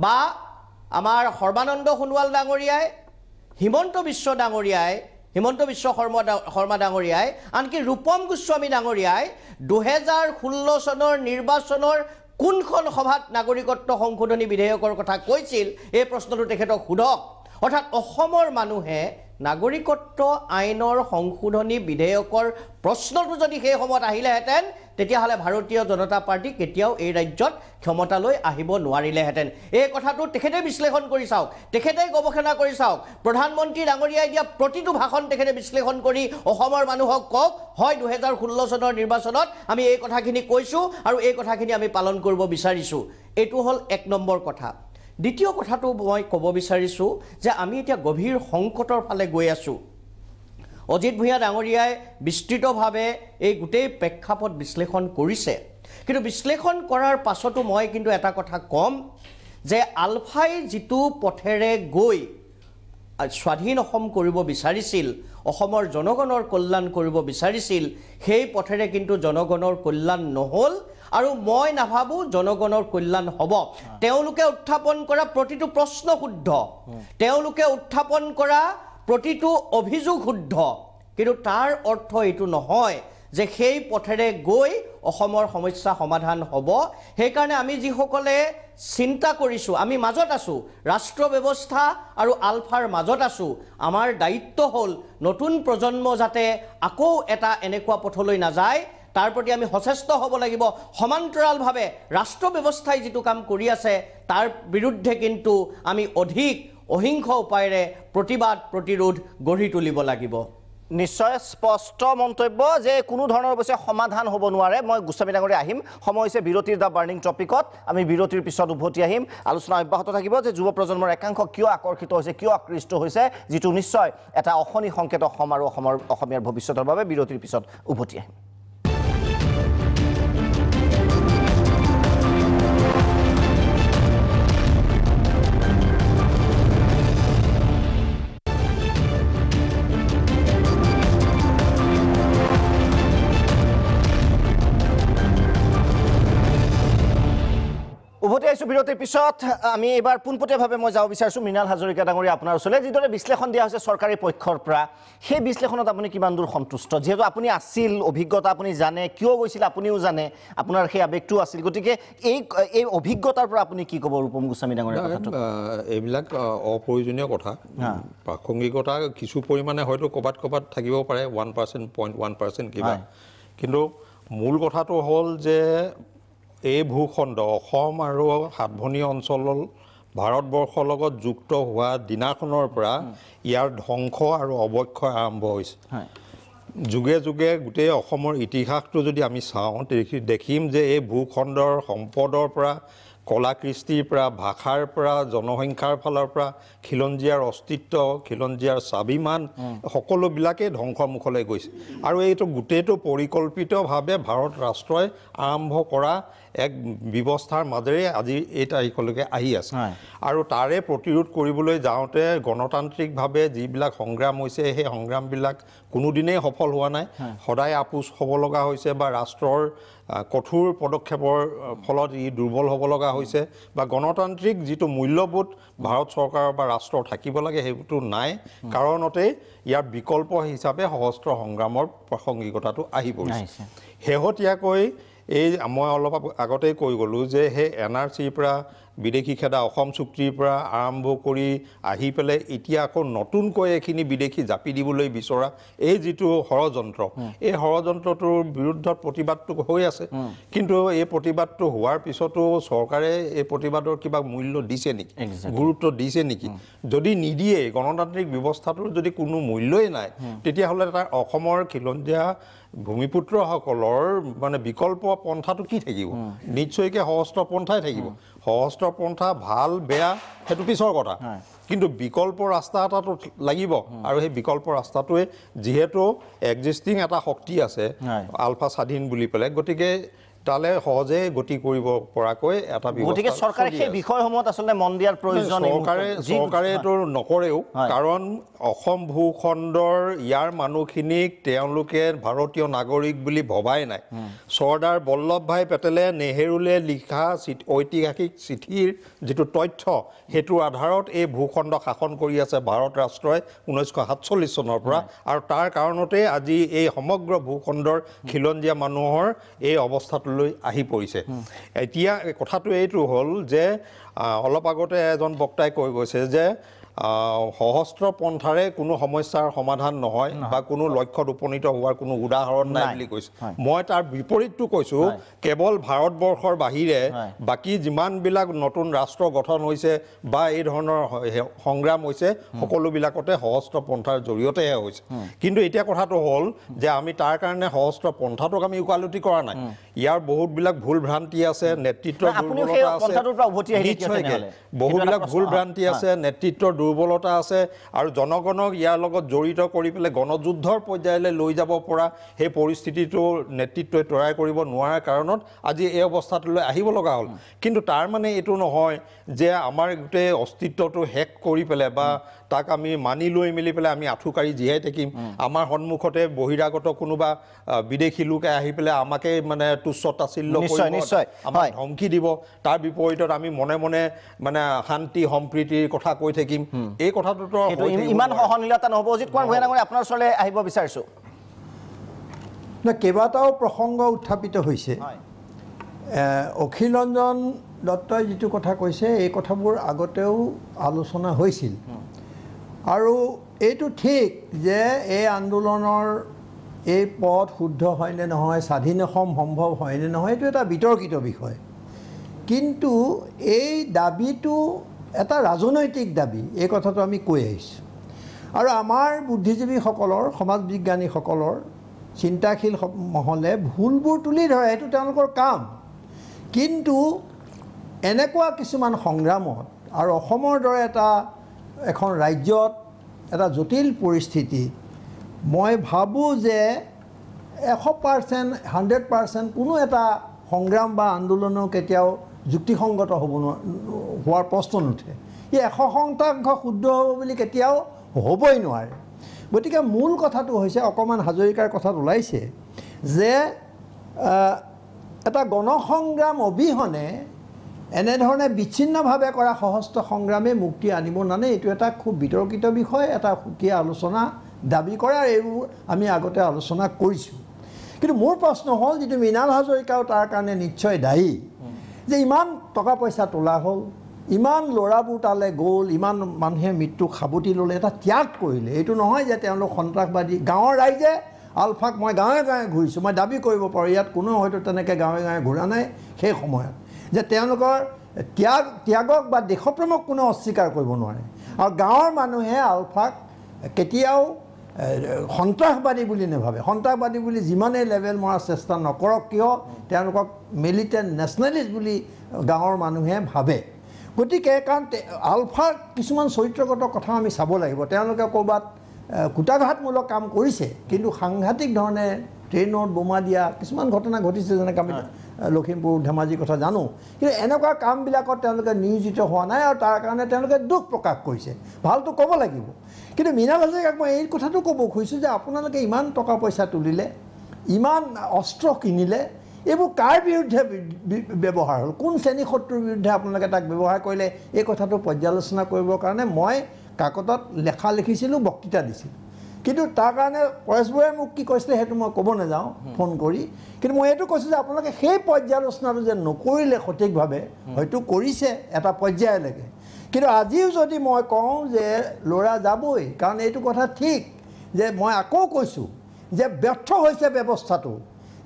S4: বা আমাৰ সৰ্বানন্দ সোণোৱাল ডাঙৰীয়াই হিমন্ত বিশ্ব শৰ্মা ডাঙৰীয়াই আনকি ৰূপম গোস্বামী ডাঙৰীয়াই 2016 চনৰ নিৰ্বাচনৰ কোনখন সভাত নাগৰিকত্ব সংশোধনী বিধেয়কৰ কথা কৈছিল এই প্ৰশ্নটো তেখেতক সোধক অৰ্থাৎ অসমৰ মানুহে নাগৰিকত্ব আইনৰ সংশোধনী বিধেয়কৰ প্ৰশ্নটো যদি সেই সময়ত আহিলেহেঁতেন তেতিয়াহ'লে ভাৰতীয় জনতা পাৰ্টি কেতিয়াও এই ৰাজ্যত ক্ষমতালৈ আহিব নোৱাৰিলেহেঁতেন এই কথাটো তেখেতে বিশ্লেষণ কৰি চাওক তেখেতে গৱেষণা কৰি চাওক প্ৰধানমন্ত্ৰী ডাঙৰীয়াই দিয়া প্ৰতিটো ভাষণ তেখেতে বিশ্লেষণ কৰি অসমৰ মানুহক কওক হয় 2016 চনৰ নিৰ্বাচনত আমি এই কথাখিনি কৈছোঁ আৰু এই কথাখিনি আমি পালন কৰিব বিচাৰিছোঁ এইটো হ'ল 1 নম্বৰ কথা দ্বিতীয় কথাটো মই ক'ব বিচাৰিছোঁ যে আমি এতিয়া গভীৰ সংকটৰ ফালে গৈ আছোঁ অজিত ভূঞা ডাঙৰীয়াই বিস্তৃতভাৱে এই গোটেই প্ৰেক্ষাপট বিশ্লেষণ কৰিছে কিন্তু বিশ্লেষণ কৰাৰ পাছতো মই কিন্তু এটা কথা ক'ম যে আলফাই যিটো পথেৰে গৈ স্বাধীন অসম কৰিব বিচাৰিছিল অসমৰ জনগণৰ কল্যাণ কৰিব বিচাৰিছিল সেই পথেৰে কিন্তু জনগণৰ কল্যাণ নহ'ল আৰু মই নাভাবোঁ জনগণৰ কল্যাণ হ'ব তেওঁলোকে উত্থাপন কৰা প্ৰতিটো প্ৰশ্ন শুদ্ধ তেওঁলোকে উত্থাপন কৰা প্ৰতিটো অভিযোগ শুদ্ধ কিন্তু তাৰ অৰ্থ এইটো নহয় যে সেই পথেৰে গৈ অসমৰ সমস্যা সমাধান হ'ব সেইকাৰণে আমি যিসকলে চিন্তা কৰিছোঁ আমি মাজত আছোঁ ৰাষ্ট্ৰ ব্যৱস্থা আৰু আলফাৰ মাজত আছোঁ আমাৰ দায়িত্ব হ'ল নতুন প্ৰজন্ম যাতে আকৌ এটা এনেকুৱা পথলৈ নাযায় তাৰ প্ৰতি আমি সচেষ্ট হ'ব লাগিব সমান্তৰালভাৱে ৰাষ্ট্ৰ ব্যৱস্থাই যিটো কাম কৰি আছে তাৰ বিৰুদ্ধে কিন্তু আমি অধিক অহিংস উপায়েৰে প্ৰতিবাদ প্ৰতিৰোধ গঢ়ি তুলিব লাগিব
S1: নিশ্চয় স্পষ্ট মন্তব্য যে কোনো ধৰণৰ অৱশ্যে সমাধান হ'ব নোৱাৰে মই গোস্বামী ডাঙৰীয়া আহিম সময় হৈছে বিৰতিৰ দ্য বাৰ্ণিং টপিকত আমি বিৰতিৰ পিছত উভতি আহিম আলোচনা অব্যাহত থাকিব যে যুৱ প্ৰজন্মৰ একাংশ কিয় আকৰ্ষিত হৈছে কিয় আকৃষ্ট হৈছে যিটো নিশ্চয় এটা অশনি সংকেত অসম আৰু অসমীয়াৰ ভৱিষ্যতৰ বাবে বিৰতিৰ পিছত উভতি আহিম উভতি আহিছোঁ বিৰতিৰ পিছত আমি এইবাৰ পোনপটীয়াভাৱে মই যাব বিচাৰিছোঁ মৃণাল হাজৰিকা ডাঙৰীয়া আপোনাৰ ওচৰলৈ যিদৰে বিশ্লেষণ দিয়া হৈছে চৰকাৰী পক্ষৰ পৰা সেই বিশ্লেষণত আপুনি কিমান দূৰ সন্তুষ্ট যিহেতু আপুনি আছিল অভিজ্ঞতা আপুনি জানে কিয় গৈছিল আপুনিও জানে আপোনাৰ সেই আৱেগটো আছিল গতিকে এই অভিজ্ঞতাৰ পৰা আপুনি কি ক'ব ৰূপম গোস্বামী ডাঙৰীয়া কথাটো
S3: এইবিলাক অপ্ৰয়োজনীয় কথা প্ৰাসংগিকতা কিছু পৰিমাণে হয়তো ক'ৰবাত থাকিব পাৰে 1% 0.1% কিবা কিন্তু মূল কথাটো হ'ল যে এই ভূখণ্ড অসম আৰু সাতভনী অঞ্চল ভাৰতবৰ্ষৰ লগত যুক্ত হোৱা দিনাখনৰ পৰা ইয়াৰ ধ্বংস আৰু অৱক্ষয় আৰম্ভ হৈছে যুগে যুগে গোটেই অসমৰ ইতিহাসটো যদি আমি চাওঁ দেখিম যে এই ভূখণ্ডৰ সম্পদৰ পৰা কলা কৃষ্টিৰ পৰা ভাষাৰ পৰা জনসংখ্যাৰ ফালৰ পৰা খিলঞ্জীয়াৰ অস্তিত্ব খিলঞ্জীয়াৰ স্বাভিমান সকলোবিলাকেই ধ্বংসৰ মুখলৈ গৈছে আৰু এইটো গোটেইটো পৰিকল্পিতভাৱে ভাৰত ৰাষ্ট্ৰই আৰম্ভ কৰা এক ব্যৱস্থাৰ মাজেৰে আজি এই তাৰিখলৈকে আহি আছে আৰু তাৰে প্ৰতিৰোধ কৰিবলৈ যাওঁতে গণতান্ত্ৰিকভাৱে যিবিলাক সংগ্ৰাম হৈছে সেই সংগ্ৰামবিলাক কোনোদিনেই সফল হোৱা নাই সদায় আপোচ হ'ব লগা হৈছে বা ৰাষ্ট্ৰৰ কঠোৰ পদক্ষেপৰ ফলত ই দুৰ্বল হ'ব লগা হৈছে বা গণতান্ত্ৰিক যিটো মূল্যবোধ ভাৰত চৰকাৰৰ বা ৰাষ্ট্ৰৰ থাকিব লাগে সেইটো নাই কাৰণতে ইয়াৰ বিকল্প হিচাপে সশস্ত্ৰ সংগ্ৰামৰ প্ৰাসংগিকতাটো আহি পৰিছে শেহতীয়াকৈ এই মই অলপ আগতেই কৈ গ'লোঁ যে সেই NRCৰ পৰা বিদেশী খেদা অসম চুক্তিৰ পৰা আৰম্ভ কৰি আহি পেলাই এতিয়া আকৌ নতুনকৈ এইখিনি বিদেশী জাপি দিবলৈ বিচৰা এই যিটো ষড়যন্ত্ৰ এই ষড়যন্ত্ৰটোৰ বিৰুদ্ধত প্ৰতিবাদটো হৈ আছে কিন্তু এই প্ৰতিবাদটো হোৱাৰ পিছতো চৰকাৰে এই প্ৰতিবাদৰ কিবা মূল্য দিছে নেকি গুৰুত্ব দিছে নেকি যদি নিদিয়ে গণতান্ত্ৰিক ব্যৱস্থাটোৰ যদি কোনো মূল্যই নাই তেতিয়াহ'লে তাৰ অসমৰ খিলঞ্জীয়া ভূমিপুত্ৰসকলৰ মানে বিকল্প পন্থাটো কি থাকিব নিশ্চয়কৈ সশস্ত্ৰ পন্থাই থাকিব সশস্ত্ৰ পন্থা ভাল বেয়া সেইটো পিছৰ কথা কিন্তু বিকল্প ৰাস্তা এটাতো লাগিব আৰু সেই বিকল্প ৰাস্তাটোৱে যিহেতু এক্সিষ্টিং এটা শক্তি আছে আলফা স্বাধীন বুলি পেলাই গতিকে তালে সহজে গতি কৰিব পৰাকৈ এটা ব্যৱস্থা
S1: গতিকে চৰকাৰে সেই বিষয়সমূহত আসলে মন দিয়াৰ প্ৰয়োজন
S3: চৰকাৰে এইটো নকৰেও কাৰণ অসম ভূখণ্ডৰ ইয়াৰ মানুহখিনিক তেওঁলোকে ভাৰতীয় নাগৰিক বুলি ভবাই নাই চৰ্দাৰ বল্লভভাই পেটেলে নেহেৰুলে লিখা ঐতিহাসিক চিঠিৰ যিটো তথ্য সেইটোৰ আধাৰত এই ভূখণ্ড শাসন কৰি আছে ভাৰত ৰাষ্ট্ৰই 1947 চনৰ পৰা আৰু তাৰ কাৰণতে আজি এই সমগ্ৰ ভূখণ্ডৰ খিলঞ্জীয়া মানুহৰ এই অৱস্থাটোলৈ আহি পৰিছে এতিয়া কথাটো এইটো হ'ল যে অলপ আগতে এজন বক্তাই কৈ গৈছে যে সহস্ত্ৰ পন্থাৰে কোনো সমস্যাৰ সমাধান নহয় বা কোনো লক্ষ্যত উপনীত হোৱাৰ কোনো উদাহৰণ নাই বুলি কৈছে মই তাৰ বিপৰীতটো কৈছোঁ কেৱল ভাৰতবৰ্ষৰ বাহিৰে বাকী যিমানবিলাক নতুন ৰাষ্ট্ৰ গঠন হৈছে বা এই ধৰণৰ সংগ্ৰাম হৈছে সকলোবিলাকতে সহস্ত্ৰ পন্থাৰ জৰিয়তেহে হৈছে কিন্তু এতিয়া কথাটো হ'ল যে আমি তাৰ কাৰণে সহস্ত্ৰ পন্থাটোক আমি ওকালতি কৰা নাই ইয়াৰ বহুতবিলাক ভুল ভ্ৰান্তি আছে নেতৃত্বৰ দুৰ্বলতা আছে বহুবিলাক ভুল ভ্ৰান্তি আছে নেতৃত্বৰ দুৰ্বলতা আছে আৰু জনগণক ইয়াৰ লগত জড়িত কৰি পেলাই গণযুদ্ধৰ পৰ্যায়লৈ লৈ যাব পৰা সেই পৰিস্থিতিটো নেতৃত্বই তৈয়াৰ কৰিব নোৱাৰাৰ কাৰণত আজি এই অৱস্থাটোলৈ আহিব লগা হ'ল কিন্তু তাৰ মানে এইটো নহয় যে আমাৰ গোটেই অস্তিত্বটো শেষ কৰি পেলাই বা তাক আমি মানি লৈ মেলি পেলাই আমি আঁঠুকাৰি জীয়াই থাকিম আমাৰ সন্মুখতে বহিৰাগত কোনোবা বিদেশী লোকে আহি পেলাই আমাকে মানে তুচ্ছ তাচ্ছিল্য কৰিব আমাক ধমকি দিব তাৰ বিপৰীতত আমি মনে মনে মানে শান্তি সম্প্ৰীতিৰ কথা কৈ থাকিম এই কথাটোতো
S1: ইমান সহনীয়তা নহ'ব অজিত কুমাৰ ভূঞা ডাঙৰীয়া আপোনাৰ ওচৰলৈ আহিব বিচাৰিছোঁ
S7: কেইবাটাও প্ৰসংগ উত্থাপিত হৈছে অখিল ৰঞ্জন দত্তই যিটো কথা কৈছে এই কথাবোৰ আগতেও আলোচনা হৈছিল আৰু এইটো ঠিক যে এই আন্দোলনৰ এই পথ শুদ্ধ হয়নে নহয় স্বাধীন অসম সম্ভৱ হয়নে নহয় এইটো এটা বিতৰ্কিত বিষয় কিন্তু এই দাবীটো এটা ৰাজনৈতিক দাবী এই কথাটো আমি কৈ আহিছোঁ আৰু আমাৰ বুদ্ধিজীৱীসকলৰ সমাজ বিজ্ঞানীসকলৰ চিন্তাশীল মহলে ভুলবোৰ তুলি ধৰে এইটো তেওঁলোকৰ কাম কিন্তু এনেকুৱা কিছুমান সংগ্ৰামত আৰু অসমৰ দৰে এখন ৰাজ্যত এটা জটিল পৰিস্থিতি মই ভাবোঁ যে 100% 100% কোনো এটা সংগ্ৰাম বা আন্দোলনো কেতিয়াও যুক্তিসংগত হোৱাৰ প্ৰশ্ন নুঠে ই 100% শুদ্ধ হ'ব বুলি কেতিয়াও হ'বই নোৱাৰে গতিকে মূল কথাটো হৈছে অকণমান হাজৰিকাৰ কথাত ওলাইছে যে এটা গণসংগ্ৰাম অবিহনে এনেধৰণে বিচ্ছিন্নভাৱে কৰা সশস্ত্ৰ সংগ্ৰামে মুক্তি আনিব নানে এইটো এটা খুব বিতৰ্কিত বিষয় এটা সুকীয়া আলোচনা দাবী কৰাৰ এইবোৰ আমি আগতে আলোচনা কৰিছোঁ কিন্তু মোৰ প্ৰশ্ন হ'ল যিটো মৃণাল হাজৰিকাও তাৰ কাৰণে নিশ্চয় দায়ী যে ইমান টকা পইচা তোলা হ'ল ইমান ল'ৰাবোৰ তালৈ গ'ল ইমান মানুহে মৃত্যুক সাৱটি ল'লে এটা ত্যাগ কৰিলে এইটো নহয় যে তেওঁলোক সন্ত্ৰাসবাদী গাঁৱৰ ৰাইজে আলফাক মই গাঁৱে গাঁৱে ঘূৰিছোঁ মই দাবী কৰিব পাৰোঁ ইয়াত কোনো হয়তো তেনেকৈ গাঁৱে গাঁৱে ঘূৰা নাই সেই সময়ত যে তেওঁলোকৰ ত্যাগক বা দেশপ্ৰেমক কোনো অস্বীকাৰ কৰিব নোৱাৰে আৰু গাঁৱৰ মানুহে আলফাক কেতিয়াও সন্ত্ৰাসবাদী বুলি নাভাবে সন্ত্ৰাসবাদী বুলি যিমানেই লেভেল মৰাৰ চেষ্টা নকৰক কিয় তেওঁলোকক মিলিটেণ্ট নেশ্যনেলিষ্ট বুলি গাঁৱৰ মানুহে ভাবে গতিকে কাৰণ আলফাৰ কিছুমান চৰিত্ৰগত কথা আমি চাব লাগিব তেওঁলোকে ক'ৰবাত কুটাঘাতমূলক কাম কৰিছে কিন্তু সাংঘাতিক ধৰণে ট্ৰেইনত বোমা দিয়া কিছুমান ঘটনা ঘটিছে যেনেকৈ আমি লখিমপুৰ ধেমাজিৰ কথা জানো কিন্তু এনেকুৱা কামবিলাকত তেওঁলোকে নিয়োজিত হোৱা নাই আৰু তাৰ কাৰণে তেওঁলোকে দুখ প্ৰকাশ কৰিছে ভালটো ক'ব লাগিব কিন্তু মৃণাল হাজৰিকাক মই এই কথাটো ক'ব খুজিছোঁ যে আপোনালোকে ইমান টকা পইচা তুলিলে ইমান অস্ত্ৰ কিনিলে এইবোৰ কাৰ বিৰুদ্ধে ব্যৱহাৰ হ'ল কোন শ্ৰেণী শত্ৰুৰ বিৰুদ্ধে আপোনালোকে তাক ব্যৱহাৰ কৰিলে এই কথাটো পৰ্যালোচনা কৰিবৰ কাৰণে মই কাকতত লেখা লিখিছিলোঁ বক্তৃতা দিছিলোঁ কিন্তু তাৰ কাৰণে পৰেশবুঢ়াই মোক কি কৈছিলে সেইটো মই ক'ব নাযাওঁ ফোন কৰি কিন্তু মই এইটো কৈছোঁ যে আপোনালোকে সেই পৰ্যালোচনাটো যে নকৰিলে সঠিকভাৱে হয়তো কৰিছে এটা পৰ্যায়লৈকে কিন্তু আজিও যদি মই কওঁ যে ল'ৰা যাবই কাৰণ এইটো কথা ঠিক যে মই আকৌ কৈছোঁ যে ব্যৰ্থ হৈছে ব্যৱস্থাটো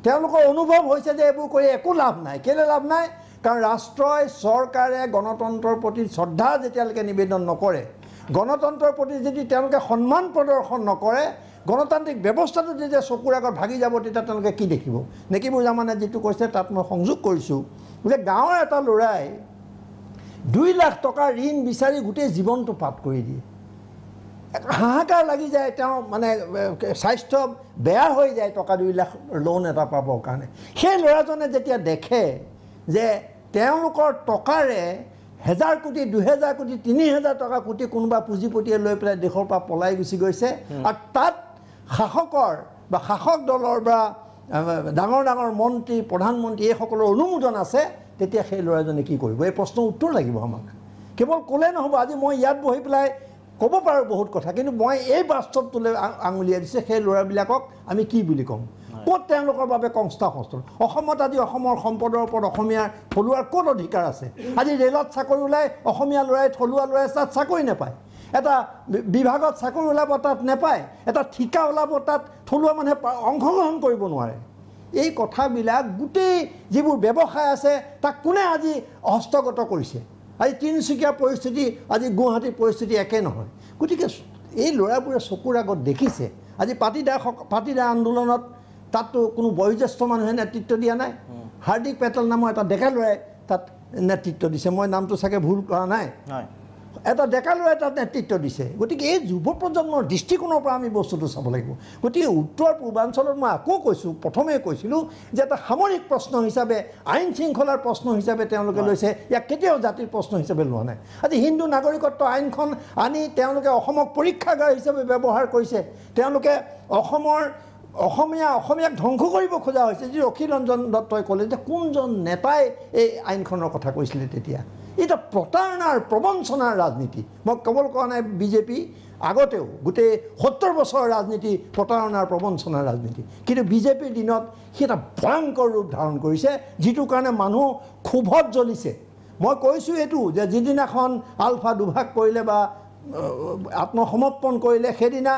S7: তেওঁলোকৰ অনুভৱ হৈছে যে এইবোৰ কৰি একো লাভ নাই কেলৈ লাভ নাই কাৰণ ৰাষ্ট্ৰই চৰকাৰে গণতন্ত্ৰৰ প্ৰতি শ্ৰদ্ধা যেতিয়ালৈকে নিবেদন নকৰে গণতন্ত্ৰৰ প্ৰতি যদি তেওঁলোকে সন্মান প্ৰদৰ্শন নকৰে গণতান্ত্ৰিক ব্যৱস্থাটো যেতিয়া চকুৰ আগত ভাগি যাব তেতিয়া তেওঁলোকে কি দেখিব নেকিবোৰ জামানে যিটো কৈছে তাত মই সংযোগ কৰিছোঁ যে গাঁৱৰ এটা ল'ৰাই 2 লাখ টকা ঋণ বিচাৰি গোটেই জীৱনটো পাত কৰি দিয়ে হাহাকাৰ লাগি যায় তেওঁ মানে স্বাস্থ্য বেয়া হৈ যায় টকা 2 লাখ লোন এটা পাবৰ কাৰণে সেই ল'ৰাজনে যেতিয়া দেখে যে তেওঁলোকৰ টকাৰে 1000 কোটি 2000 কোটি 3000 টকা কোটি কোনোবা পুঁজিপতিয়ে লৈ পেলাই দেশৰ পৰা পলাই গুচি গৈছে আৰু তাত শাসকৰ বা শাসক দলৰ বা ডাঙৰ ডাঙৰ মন্ত্ৰী প্ৰধানমন্ত্ৰী এইসকলৰ অনুমোদন আছে তেতিয়া সেই ল'ৰাজনে কি কৰিব এই প্ৰশ্নৰ উত্তৰ লাগিব আমাক কেৱল ক'লে নহ'ব আজি মই ইয়াত বহি পেলাই ক'ব পাৰোঁ বহুত কথা কিন্তু মই এই বাস্তৱটোলৈ আঙুলিয়াই দিছে সেই ল'ৰাবিলাকক আমি কি বুলি ক'ম ক'ত তেওঁলোকৰ বাবে কংস্থাপন অসমত আজি অসমৰ সম্পদৰ ওপৰত অসমীয়াৰ থলুৱাৰ ক'ত অধিকাৰ আছে আজি ৰেলত চাকৰি ওলাই অসমীয়া ল'ৰাই থলুৱা ল'ৰাই তাত চাকৰি নাপায় এটা বিভাগত চাকৰি ওলাব তাত নাপায় এটা ঠিকা ওলাব তাত থলুৱা মানুহে অংশগ্ৰহণ কৰিব নোৱাৰে এই কথাবিলাক গোটেই যিবোৰ ব্যৱসায় আছে তাক কোনে আজি হস্তগত কৰিছে আজি তিনিচুকীয়াৰ পৰিস্থিতি আজি গুৱাহাটীৰ পৰিস্থিতি একে নহয় গতিকে এই ল'ৰাবোৰে চকুৰ আগত দেখিছে আজি পাটিদাৰ আন্দোলনত তাততো কোনো বয়োজ্যেষ্ঠ মানুহে নেতৃত্ব দিয়া নাই হাৰ্দিক পেটেল নামৰ এটা ডেকা ল'ৰাই তাত নেতৃত্ব দিছে মই নামটো চাগে ভুল কৰা নাই এটা ডেকা ল'ৰাই তাত নেতৃত্ব দিছে গতিকে এই যুৱ প্ৰজন্মৰ দৃষ্টিকোণৰ পৰা আমি বস্তুটো চাব লাগিব গতিকে উত্তৰ পূৰ্বাঞ্চলত মই আকৌ কৈছোঁ প্ৰথমে কৈছিলোঁ যে এটা সামৰিক প্ৰশ্ন হিচাপে আইন শৃংখলাৰ প্ৰশ্ন হিচাপে তেওঁলোকে লৈছে ইয়াক কেতিয়াও জাতিৰ প্ৰশ্ন হিচাপে লোৱা নাই আজি হিন্দু নাগৰিকত্ব আইনখন আনি তেওঁলোকে অসমক পৰীক্ষাগাৰ হিচাপে ব্যৱহাৰ কৰিছে তেওঁলোকে অসমীয়াক ধ্বংস কৰিব খোজা হৈছে যি অখিল ৰঞ্জন দত্তই ক'লে যে কোনজন নেতাই এই আইনখনৰ কথা কৈছিলে তেতিয়া এটা প্ৰতাৰণাৰ প্ৰবঞ্চনাৰ ৰাজনীতি মই কেৱল কোৱা নাই বিজেপি আগতেও গোটেই 70 বছৰৰ ৰাজনীতি প্ৰতাৰণাৰ প্ৰবঞ্চনাৰ ৰাজনীতি কিন্তু বিজেপিৰ দিনত সি এটা ভয়ংকৰ ৰূপ ধাৰণ কৰিছে যিটোৰ কাৰণে মানুহ ক্ষোভত জ্বলিছে মই কৈছোঁ এইটো যে যিদিনাখন আলফা দুভাগ কৰিলে বা আত্মসমৰ্পণ কৰিলে সেইদিনা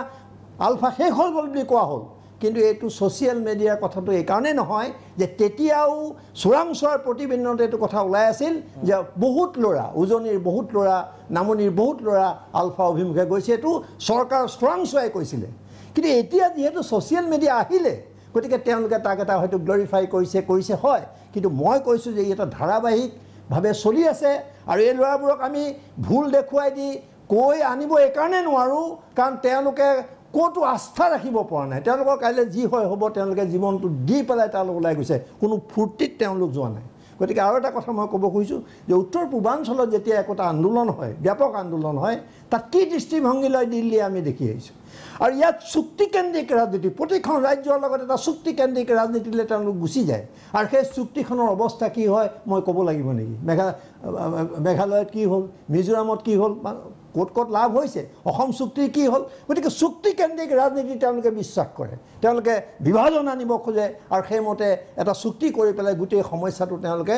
S7: আলফা শেষ হ'ল বুলি কোৱা হ'ল কিন্তু এইটো ছ'চিয়েল মিডিয়াৰ কথাটো এইকাৰণেই নহয় যে তেতিয়াও চোৰাংচোৱাৰ প্ৰতিবেদনত এইটো কথা ওলাই আছিল যে বহুত ল'ৰা উজনিৰ বহুত ল'ৰা নামনিৰ বহুত ল'ৰা আলফা অভিমুখে গৈছে এইটো চৰকাৰৰ চোৰাংচোৱাই কৈছিলে কিন্তু এতিয়া যিহেতু ছ'চিয়েল মিডিয়া আহিলে গতিকে তেওঁলোকে তাক এটা হয়তো গ্লৰিফাই কৰিছে হয় কিন্তু মই কৈছোঁ যে এটা ধাৰাবাহিকভাৱে চলি আছে আৰু এই ল'ৰাবোৰক আমি ভুল দেখুৱাই দি কৈ আনিব এইকাৰণে নোৱাৰোঁ কাৰণ তেওঁলোকে ক'তো আস্থা ৰাখিব পৰা নাই তেওঁলোকৰ কাইলৈ যি হয় হ'ব তেওঁলোকে জীৱনটো দি পেলাই তেওঁলোক ওলাই গৈছে কোনো ফূৰ্তিত তেওঁলোক যোৱা নাই গতিকে আৰু এটা কথা মই ক'ব খুজিছোঁ যে উত্তৰ পূৰ্বাঞ্চলত যেতিয়া একোটা আন্দোলন হয় ব্যাপক আন্দোলন হয় তাত কি দৃষ্টিভংগী লয় দিল্লী আমি দেখি আহিছোঁ আৰু ইয়াত চুক্তিকেন্দ্ৰিক ৰাজনীতি প্ৰতিখন ৰাজ্যৰ লগত এটা চুক্তিকেন্দ্ৰিক ৰাজনীতিলৈ তেওঁলোক গুচি যায় আৰু সেই চুক্তিখনৰ অৱস্থা কি হয় মই ক'ব লাগিব নেকি মেঘালয়ত কি হ'ল মিজোৰামত কি হ'ল ক'ত লাভ হৈছে অসম চুক্তিৰ কি হ'ল গতিকে চুক্তিকেন্দ্ৰিক ৰাজনীতি তেওঁলোকে বিশ্বাস কৰে তেওঁলোকে বিভাজন আনিব খোজে আৰু সেইমতে এটা চুক্তি কৰি পেলাই গোটেই সমস্যাটো তেওঁলোকে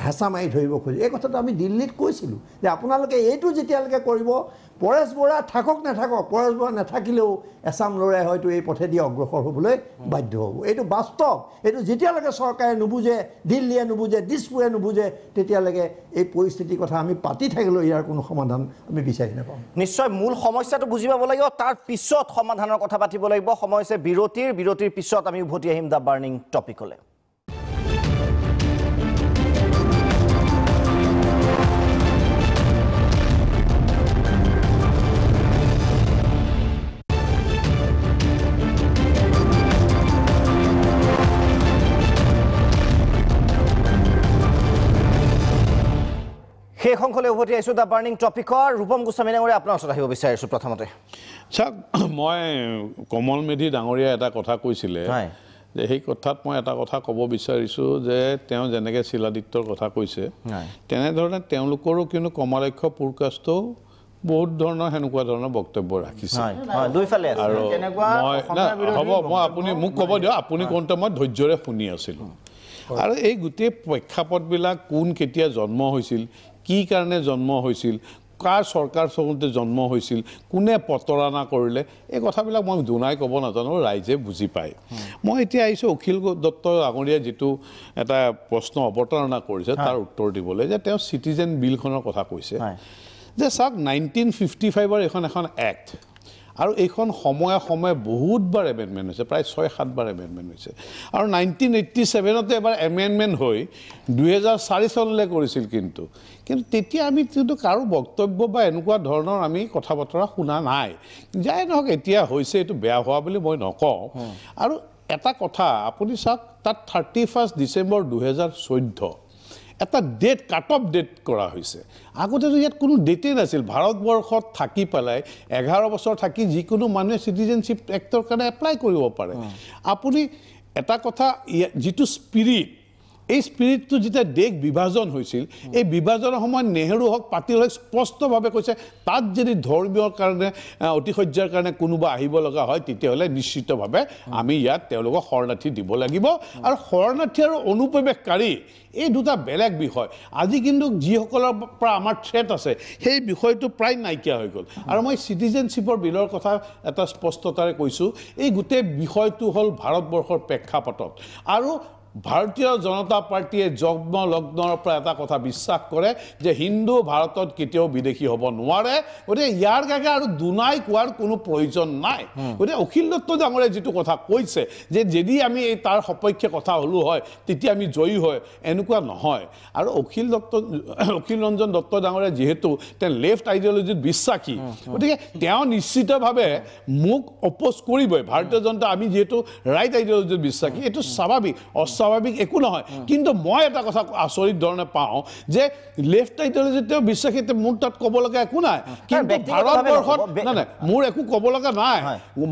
S7: হেঁচা মাৰি ধৰিব খোজে। এই কথাটো আমি দিল্লীত কৈছিলোঁ যে আপোনালোকে এইটো যেতিয়ালৈকে কৰিব, পৰেশ বৰা থাকক নাথাকক, পৰেশ বৰা নাথাকিলেও এছাম ল'ৰাই হয়তো এই পথেদি অগ্ৰসৰ হ'বলৈ বাধ্য হ'ব। এইটো বাস্তৱ। এইটো যেতিয়ালৈকে চৰকাৰে নুবুজে, দিল্লীয়ে নুবুজে, দিছপুৰে নুবুজে, তেতিয়ালৈকে এই পৰিস্থিতিৰ কথা আমি পাতি থাকিলেও ইয়াৰ কোনো সমাধান আমি বিচাৰি নাপাওঁ।
S1: নিশ্চয় মূল সমস্যাটো বুজি পাব লাগিব, তাৰ পিছত সমাধানৰ কথা পাতিব লাগিব। সময় হৈছে বিৰতিৰ পিছত আমি উভতি আহিম দ্য বাৰ্নিং টপিকলৈ। শেষ অংশলৈ উভতি আহিছোঁ দ্য বাৰ্নিং টপিকৰ। ৰূপম গোস্বামী ডাঙৰীয়া, আপোনাৰ ওচৰত আহিব বিচাৰিছোঁ প্ৰথমতে।
S6: চাওক, মই কমল মেধি ডাঙৰীয়া এটা কথা কৈছিলে যে সেই কথাত মই এটা কথা ক'ব বিচাৰিছোঁ যে তেওঁ যেনেকৈ শিলাদিত্যৰ কথা কৈছে তেনেধৰণে তেওঁলোকৰো কিন্তু কমলাক্ষ পডকাষ্টো বহুত ধৰণৰ সেনেকুৱা ধৰণৰ বক্তব্য ৰাখিছে। আৰু হ'ব, মই আপুনি মোক ক'ব দিয়ক, আপুনি কওঁতে মই ধৈৰ্যৰে শুনি আছিলোঁ। আৰু এই গোটেই প্ৰেক্ষাপটবিলাক কোন কেতিয়া জন্ম হৈছিল, কি কাৰণে জন্ম হৈছিল, কাৰ চৰকাৰ চমতে জন্ম হৈছিল, কোনে প্ৰতাৰণা কৰিলে, এই কথাবিলাক মই জনাই ক'ব নাজানো, ৰাইজে বুজি পায়। মই এতিয়া আহিছোঁ অখিল দত্ত ডাঙৰীয়াই যিটো এটা প্ৰশ্ন অৱতাৰণা কৰিছে তাৰ উত্তৰ দিবলৈ, যে তেওঁ চিটিজেন বিলখনৰ কথা কৈছে। যে চাওক, 1955 এখন এক্ট, আৰু এইখন সময়ে সময়ে বহুতবাৰ এমেণ্ডমেণ্ট হৈছে, প্ৰায় 6-7বাৰ এমেণ্ডমেণ্ট হৈছে। আৰু 1987 এবাৰ এমেণ্ডমেণ্ট হৈ 2004 চনলৈ কৰিছিল। কিন্তু তেতিয়া আমি কিন্তু কাৰো বক্তব্য বা এনেকুৱা ধৰণৰ আমি কথা বতৰা শুনা নাই। যাই নহওক, এতিয়া হৈছে, এইটো বেয়া হোৱা বুলি মই নকওঁ। আৰু এটা কথা আপুনি চাওক, তাত 31 ডিচেম্বৰ 2014 এটা ডেট, কাট অফ ডেট কৰা হৈছে। আগতেতো ইয়াত কোনো ডেটেই নাছিল। ভাৰতবৰ্ষত থাকি পেলাই 11 বছৰ থাকি যিকোনো মানুহে চিটিজেনশ্বিপ এক্টৰ কাৰণে এপ্লাই কৰিব পাৰে। আপুনি এটা কথা, যিটো স্পিৰিট, এই স্পিৰিটটো যেতিয়া দেশ বিভাজন হৈছিল, এই বিভাজনৰ সময়ত নেহেৰু হওক, পাটিল হওক স্পষ্টভাৱে কৈছে, তাত যদি ধৰ্মীয়ৰ কাৰণে, অতিশয্যাৰ কাৰণে কোনোবা আহিব লগা হয়, তেতিয়াহ'লে নিশ্চিতভাৱে আমি ইয়াত তেওঁলোকক শৰণাৰ্থী দিব লাগিব। আৰু শৰণাৰ্থী আৰু অনুপ্ৰৱেশকাৰী এই দুটা বেলেগ বিষয়। আজি কিন্তু যিসকলৰ পৰা আমাৰ থ্ৰেট আছে, সেই বিষয়টো প্ৰায় নাইকিয়া হৈ গ'ল। আৰু মই চিটিজেনশ্বিপৰ বিলৰ কথা এটা স্পষ্টতাৰে কৈছোঁ, এই গোটেই বিষয়টো হ'ল ভাৰতবৰ্ষৰ প্ৰেক্ষাপটত। আৰু ভাৰতীয় জনতা পাৰ্টীয়ে জন্ম লগ্নৰ পৰা এটা কথা বিশ্বাস কৰে যে হিন্দু ভাৰতত কেতিয়াও বিদেশী হ'ব নোৱাৰে। গতিকে ইয়াৰ কাৰণে আৰু দুনাই কোৱাৰ কোনো প্ৰয়োজন নাই। গতিকে অখিল দত্ত ডাঙৰীয়াই যিটো কথা কৈছে যে যদি আমি তাৰ সপক্ষে কথা হ'লো হয় তেতিয়া আমি জয়ী হয়, এনেকুৱা নহয়। আৰু অখিল ৰঞ্জন দত্ত ডাঙৰীয়া যিহেতু তেওঁ লেফ্ট আইডিঅলজিত বিশ্বাসী, গতিকে তেওঁ নিশ্চিতভাৱে মোক অপ'জ কৰিবই। ভাৰতীয় জনতা, আমি যিহেতু ৰাইট আইডিঅলজিত বিশ্বাসী, এইটো স্বাভাৱিক, অস্বাভাৱিক একো নহয়। কিন্তু মই এটা কথা আচৰিত ধৰণে পাওঁ যে লেফ্ট আইডিঅলজিত বিশ্বাসী, মোৰ তাত ক'ব লগা একো নাই। কিন্তু ভাৰতবৰ্ষত নাই, মোৰ একো ক'ব লগা নাই।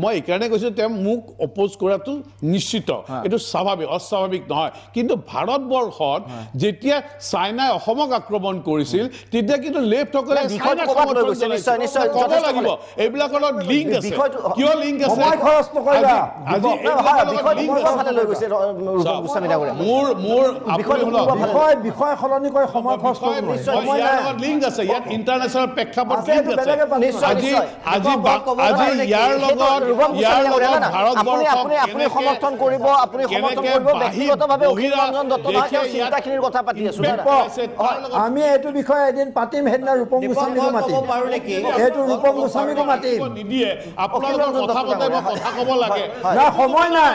S6: মই এইকাৰণে কৈছোঁ তেওঁ মোক অপ'জ কৰাটো নিশ্চিত, এইটো স্বাভাৱিক, অস্বাভাৱিক নহয়। কিন্তু ভাৰতবৰ্ষত যেতিয়া চাইনাই অসমক আক্ৰমণ কৰিছিল, তেতিয়া কিন্তু লেফ্টসকলে ক'ব লাগিব। এইবিলাকৰ লগত লিংক আছে। কিয় লিংক আছে?
S7: বিষয় সলনি কৰি সময় খৰচ
S6: লিংক আছে, ইয়াত ইণ্টাৰনেশ্যনেল প্ৰেক্ষাপট লিংক আছে। আজি ইয়াৰ লগত
S1: আপুনি সমৰ্থন কৰিব, আপুনি সমৰ্থন কৰিব ব্যক্তিগতভাৱে অখিল ৰঞ্জন দত্ত ডাঙৰীয়াৰ চিন্তাখিনিৰ কথা পাতি আছো।
S7: আমি এইটো বিষয়ে এদিন পাতিম, সেইদিনা ৰূপম গোস্বামীকো মাতিম, এইটো ৰূপম গোস্বামীকো মাতিম।
S6: নিদিয়ে আপোনালোকৰ কথা পাতে, মই কথা ক'ব লাগে।
S7: সময় নাই,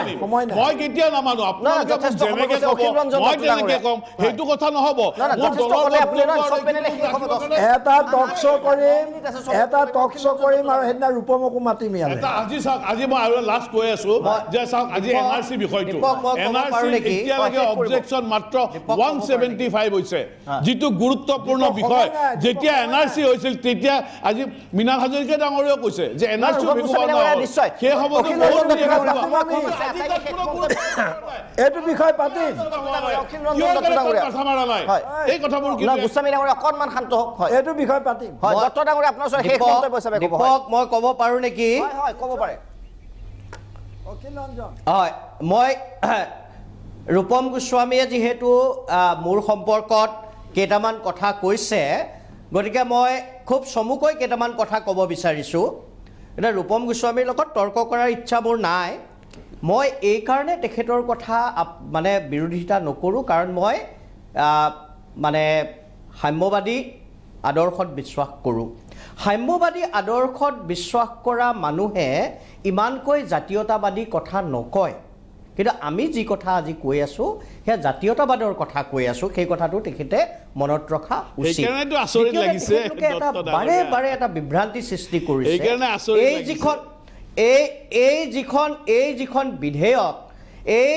S6: মই কেতিয়াও নামানো। আপোনালোকে যেনেকে ক'ব মই তেনেকে ক'ম, সেইটো কথা নহ'ব।
S7: এটা টক শ্ব' কৰিম আৰু সেইদিনা ৰূপমকো মাতিম ইয়ালে।
S6: আজি চাওক, আজি মই আৰু লাষ্ট কৈ আছো যে চাওক, আজি NRC বিষয়টো, NRC এতিয়ালৈকে অবজেকশ্যন মাত্ৰ 175 হৈছে, যিটো গুৰুত্বপূৰ্ণ বিষয়। যেতিয়া NRC হৈছিল তেতিয়া আজি মৃণাল হাজৰিকা ডাঙৰীয়াও কৈছে যে NRC
S7: এইটো বিষয় পাতিম।
S6: এই কথাবোৰ
S1: গোস্বামী ডাঙৰীয়া অকণমান শান্ত হওক।
S7: এইটো বিষয় পাতিম।
S1: দত্ত ডাঙৰীয়া আপোনাৰ ওচৰত শেষ মন্তব্য হিচাপে ক'ব।
S4: মই ক'ব পাৰোঁ নেকি?
S1: ক'ব পাৰে।
S7: অখিল ৰঞ্জন,
S4: হয়, মই ৰূপম গোস্বামীয়ে যিহেতু মোৰ সম্পৰ্কত কেইটামান কথা কৈছে গতিকে মই খুব চমুকৈ কেইটামান কথা ক'ব বিচাৰিছোঁ এতিয়া ৰূপম গোস্বামীৰ লগত তৰ্ক কৰাৰ ইচ্ছা মোৰ নাই মই এই কাৰণে তেখেতৰ কথা মানে বিৰোধিতা নকৰোঁ কাৰণ মই মানে সাম্যবাদী আদৰ্শত বিশ্বাস কৰোঁ সাম্যবাদী আদৰ্শত বিশ্বাস কৰা মানুহে ইমানকৈ জাতীয়তাবাদী কথা নকয় কিন্তু আমি যি কথা আজি কৈ আছোঁ সেয়া জাতীয়তাবাদৰ কথা কৈ আছোঁ সেই কথাটো তেখেতে মনত ৰখা উচিত বাৰে বাৰে এটা বিভ্ৰান্তি সৃষ্টি কৰিছে এই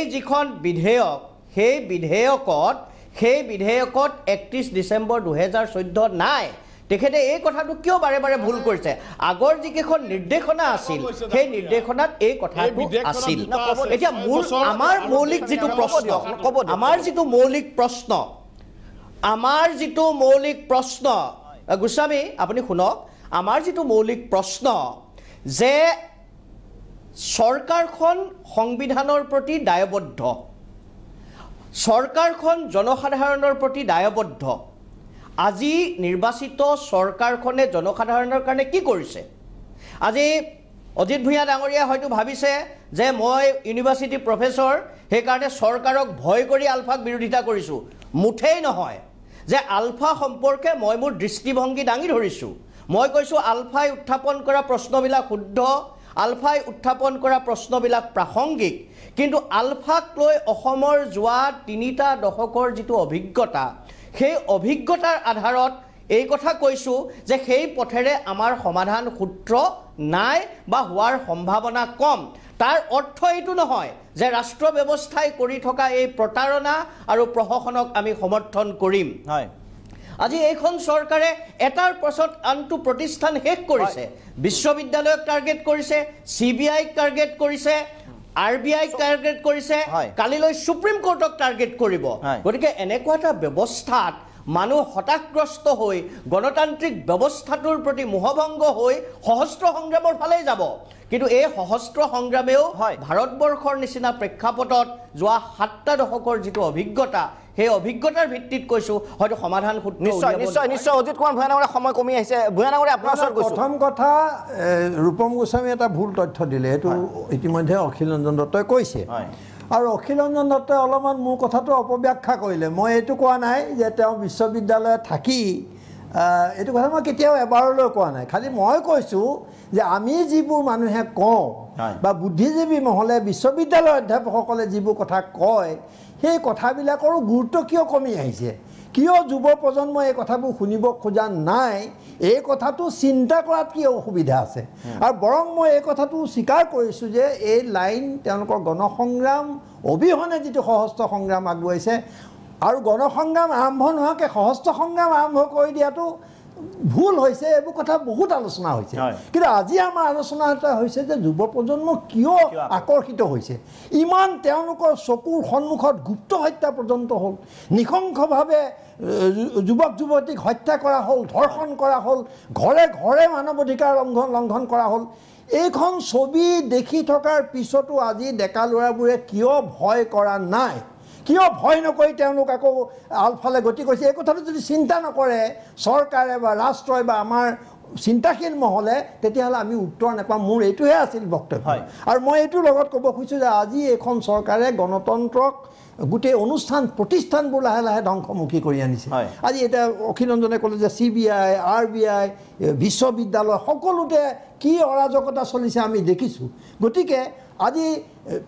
S4: যিখন বিধেয়ক সেই বিধেয়কত 31 ডিচেম্বৰ 2014 নাই তেখেতে এই কথাটো কিয় বাৰে বাৰে ভুল কৰিছে আগৰ যিকেইখন নিৰ্দেশনা আছিল সেই নিৰ্দেশনাত এই কথাটো আছিল এতিয়া আমাৰ মৌলিক যিটো মৌলিক প্ৰশ্ন গোস্বামী আপুনি শুনক আমাৰ যিটো মৌলিক প্ৰশ্ন যে চৰকাৰখন সংবিধানৰ প্ৰতি দায়বদ্ধ চৰকাৰখন জনসাধাৰণৰ প্ৰতি দায়বদ্ধ আজি নিৰ্বাচিত চৰকাৰখনে জনসাধাৰণৰ কাৰণে কি কৰিছে আজি অজিত ভূঞা ডাঙৰীয়া হয়তো ভাবিছে যে মই ইউনিভাৰ্চিটি প্ৰফেচৰ সেইকাৰণে চৰকাৰক ভয় কৰি আলফাক বিৰোধিতা কৰিছোঁ মুঠেই নহয় যে আলফা সম্পৰ্কে মই মোৰ দৃষ্টিভংগী দাঙি ধৰিছোঁ মই কৈছোঁ আলফাই উত্থাপন কৰা প্ৰশ্নবিলাক শুদ্ধ আলফাই উত্থাপন কৰা প্ৰশ্নবিলাক প্ৰাসংগিক কিন্তু আলফাক লৈ অসমৰ যোৱা 3টা দশকৰ যিটো অভিজ্ঞতা সেই অভিজ্ঞতাৰ আধাৰত এই কথা কৈছোঁ যে সেই পথেৰে আমাৰ সমাধান সূত্ৰ নাই বা হোৱাৰ সম্ভাৱনা কম তাৰ অৰ্থ এইটো নহয় যে ৰাষ্ট্ৰ ব্যৱস্থাই কৰি থকা এই প্ৰতাৰণা আৰু প্ৰশাসনক আমি সমৰ্থন কৰিম
S1: হয়
S4: আজি এইখন চৰকাৰে এটাৰ পাছত আনটো প্ৰতিষ্ঠান শেষ কৰিছে বিশ্ববিদ্যালয়ক টাৰ্গেট কৰিছে CBIক টাৰ্গেট কৰিছে RBIক টাৰ্গেট কৰিছে কালিলৈ সুপ্ৰিম কোৰ্টক টাৰ্গেট কৰিব গতিকে এনেকুৱা এটা ব্যৱস্থাত মানুহ হতাশগ্ৰস্ত হৈ গণতান্ত্ৰিক ব্যৱস্থাটোৰ প্ৰতি মোহভংগ হৈ সহস্ৰ সংগ্ৰামৰ ফালে যাব কিন্তু এই সহস্ৰ সংগ্ৰামেও ভাৰতবৰ্ষৰ নিচিনা প্ৰেক্ষাপটত যোৱা 7টা দশকৰ যিটো অভিজ্ঞতা সেই অভিজ্ঞতাৰ ভিত্তিত কৈছোঁ হয়তো সমাধান সূত্ৰ
S1: নিশ্চয় অজিত কুমাৰ ভূঞা ডাঙৰীয়া সময় কমি আহিছে ভূঞা ডাঙৰীয়া আপোনাৰ ওচৰত গৈছোঁ
S7: প্ৰথম কথা ৰূপম গোস্বামী এটা ভুল তথ্য দিলে এইটো ইতিমধ্যে অখিল ৰঞ্জন দত্তই কৈছে আৰু অখিল ৰঞ্জন দত্তই অলপমান মোৰ কথাটো অপব্যাখ্যা কৰিলে মই এইটো কোৱা নাই যে তেওঁ বিশ্ববিদ্যালয়ত থাকি এইটো কথা মই কেতিয়াও এবাৰলৈ কোৱা নাই খালি মই কৈছোঁ যে আমি যিবোৰ মানুহে কওঁ বা বুদ্ধিজীৱী মহলে বিশ্ববিদ্যালয়ৰ অধ্যাপকসকলে যিবোৰ কথা কয় সেই কথাবিলাকৰো গুৰুত্ব কিয় কমি আহিছে কিয় যুৱ প্ৰজন্মই এই কথাবোৰ শুনিব খোজা নাই এই কথাটো চিন্তা কৰাত কি অসুবিধা আছে আৰু বৰং মই এই কথাটো স্বীকাৰ কৰিছোঁ যে এই লাইন তেওঁলোকৰ গণসংগ্ৰাম অবিহনে যিটো সহস্ৰ সংগ্ৰাম আগুৱাইছে আৰু গণসংগ্ৰাম আৰম্ভ নোহোৱাকৈ সহস্ৰ সংগ্ৰাম আৰম্ভ কৰি দিয়াটো ভুল হৈছে এইবোৰ কথা বহুত আলোচনা হৈছে কিন্তু আজি আমাৰ আলোচনা এটা হৈছে যে যুৱ প্ৰজন্ম কিয় আকৰ্ষিত হৈছে ইমান তেওঁলোকৰ চকুৰ সন্মুখত গুপ্ত হত্যা পৰ্যন্ত হ'ল নৃশংসভাৱে যুৱক যুৱতীক হত্যা কৰা হ'ল ধৰ্ষণ কৰা হ'ল ঘৰে ঘৰে মানৱ অধিকাৰ লংঘন কৰা হ'ল এইখন ছবি দেখি থকাৰ পিছতো আজি ডেকা ল'ৰাবোৰে কিয় ভয় কৰা নাই কিয় ভয় নকৰি তেওঁলোক আকৌ আলফালে গতি কৰিছে এই কথাটো যদি চিন্তা নকৰে চৰকাৰে বা ৰাষ্ট্ৰই বা আমাৰ চিন্তাশীল মহলে তেতিয়াহ'লে আমি উত্তৰ নাপাম মোৰ এইটোহে আছিল বক্তব্য আৰু মই এইটোৰ লগত ক'ব খুজিছোঁ যে আজি এইখন চৰকাৰে গণতন্ত্ৰক গোটেই অনুষ্ঠান প্ৰতিষ্ঠানবোৰ লাহে লাহে ধ্বংসমুখী কৰি আনিছে আজি এতিয়া অখিল ৰঞ্জনে ক'লে যে CBI RBI বিশ্ববিদ্যালয় সকলোতে কি অৰাজকতা চলিছে আমি দেখিছোঁ গতিকে আজি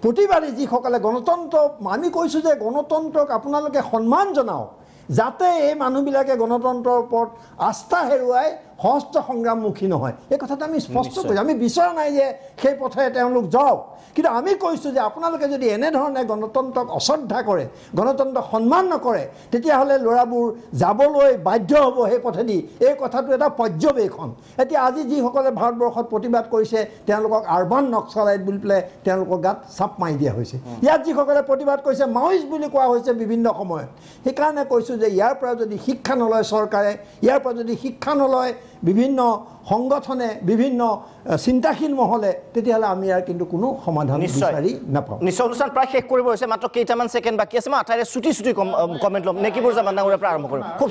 S7: প্ৰতিবাদী যিসকলে গণতন্ত্ৰ আমি কৈছোঁ যে গণতন্ত্ৰক আপোনালোকে সন্মান জনাওক যাতে এই মানুহবিলাকে গণতন্ত্ৰৰ ওপৰত আস্থা হেৰুৱাই সহস্ৰ সংগ্ৰামমুখী নহয় এই কথাটো আমি স্পষ্ট কৈছোঁ আমি বিচৰা নাই যে সেই পথে তেওঁলোক যাওক কিন্তু আমি কৈছোঁ যে আপোনালোকে যদি এনেধৰণে গণতন্ত্ৰক অশ্ৰদ্ধা কৰে গণতন্ত্ৰক সন্মান নকৰে তেতিয়াহ'লে ল'ৰাবোৰ যাবলৈ বাধ্য হ'ব সেই পথেদি এই কথাটো এটা পৰ্যবেক্ষণ এতিয়া আজি যিসকলে ভাৰতবৰ্ষত প্ৰতিবাদ কৰিছে তেওঁলোকক আৰবান নক্সালাইট বুলি পেলাই তেওঁলোকৰ গাত চাপ মাৰি দিয়া হৈছে ইয়াত যিসকলে প্ৰতিবাদ কৰিছে মাওইষ্ট বুলি কোৱা হৈছে বিভিন্ন সময়ত সেইকাৰণে কৈছোঁ যে ইয়াৰ পৰা যদি শিক্ষা নলয় চৰকাৰে ইয়াৰ পৰা যদি শিক্ষা নলয় বিভিন্ন সংগঠনে বিভিন্ন চিন্তাশীল মহলে তেতিয়াহ'লে আমি ইয়াৰ কিন্তু কোনো সমাধান বিচাৰি নাপাওঁ
S1: নিশ্চয় অনুষ্ঠান প্ৰায় শেষ কৰিব হৈছে মাত্ৰ কেইটামান ছেকেণ্ড বাকী আছে মই আটাইৰে চুটি কমেণ্ট ল'ম নেকিবোৰ জামান ডাঙৰীয়াৰ পৰা আৰম্ভ কৰিম খুব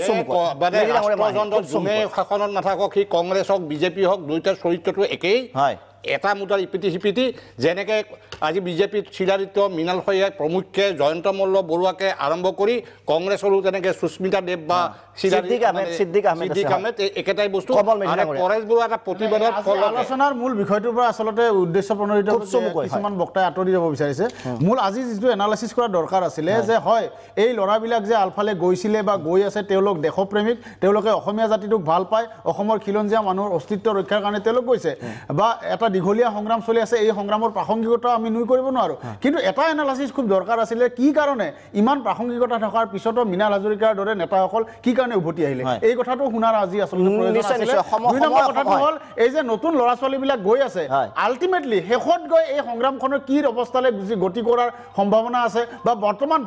S2: যোনে শাসনত নাথাকক সি কংগ্ৰেছ হওক বিজেপি হওক দুয়োটাৰ চৰিত্ৰটো একেই
S1: হয়
S2: এটা মুদ্ৰাৰ ইপিঠি সিপিঠি যেনেকৈ আজি বিজেপিত চিলাৰিত মৃণাল শইকীয়া প্ৰমুখ্যে জয়ন্ত মল্ল বৰুৱাকে আৰম্ভ কৰি কংগ্ৰেছৰো তেনেকৈ সুস্মিতা দেৱ বা
S1: সিদ্দিক আহমেদ
S2: একেটাই বস্তু পৰেশ বৰুৱা এটা প্ৰতিবেদন
S5: আলোচনাৰ মূল বিষয়টোৰ পৰা আচলতে উদ্দেশ্য প্ৰণোদিত কিছুমান বক্তাই আঁতৰি যাব বিচাৰিছে মূল আজি যিটো এনালাইচিছ কৰা দৰকাৰ আছিলে যে হয় এই ল'ৰাবিলাক যে আলফালে গৈছিলে বা গৈ আছে তেওঁলোক দেশপ্ৰেমিক তেওঁলোকে অসমীয়া জাতিটোক ভাল পায় অসমৰ খিলঞ্জীয়া মানুহৰ অস্তিত্ব ৰক্ষাৰ কাৰণে তেওঁলোক গৈছে বা এটা দীঘলীয়া সংগ্ৰাম চলি আছে এই সংগ্ৰামৰ প্ৰাসংগিকতা আমি নুই কৰিব নোৱাৰোঁ কিন্তু এটা এনালাইচিছ খুব দৰকাৰ আছিলে কি কাৰণে ইমান প্ৰাসংগিকতা থকাৰ পিছতো মৃণাল হাজৰিকাৰ দৰে নেতাসকল কি কাৰণে উভতি আহিলে এই কথাটো শুনাৰ আজি আচলতে প্ৰয়োজন আছিলে দুই নম্বৰ কথাটো হ'ল এই যে নতুন ল'ৰা ছোৱালীবিলাক গৈ আছে আল্টিমেটলি শেষত গৈ এই সংগ্ৰামখনৰ কি অৱস্থালৈ গতি কৰাৰ সম্ভাৱনা আছে বা বৰ্তমান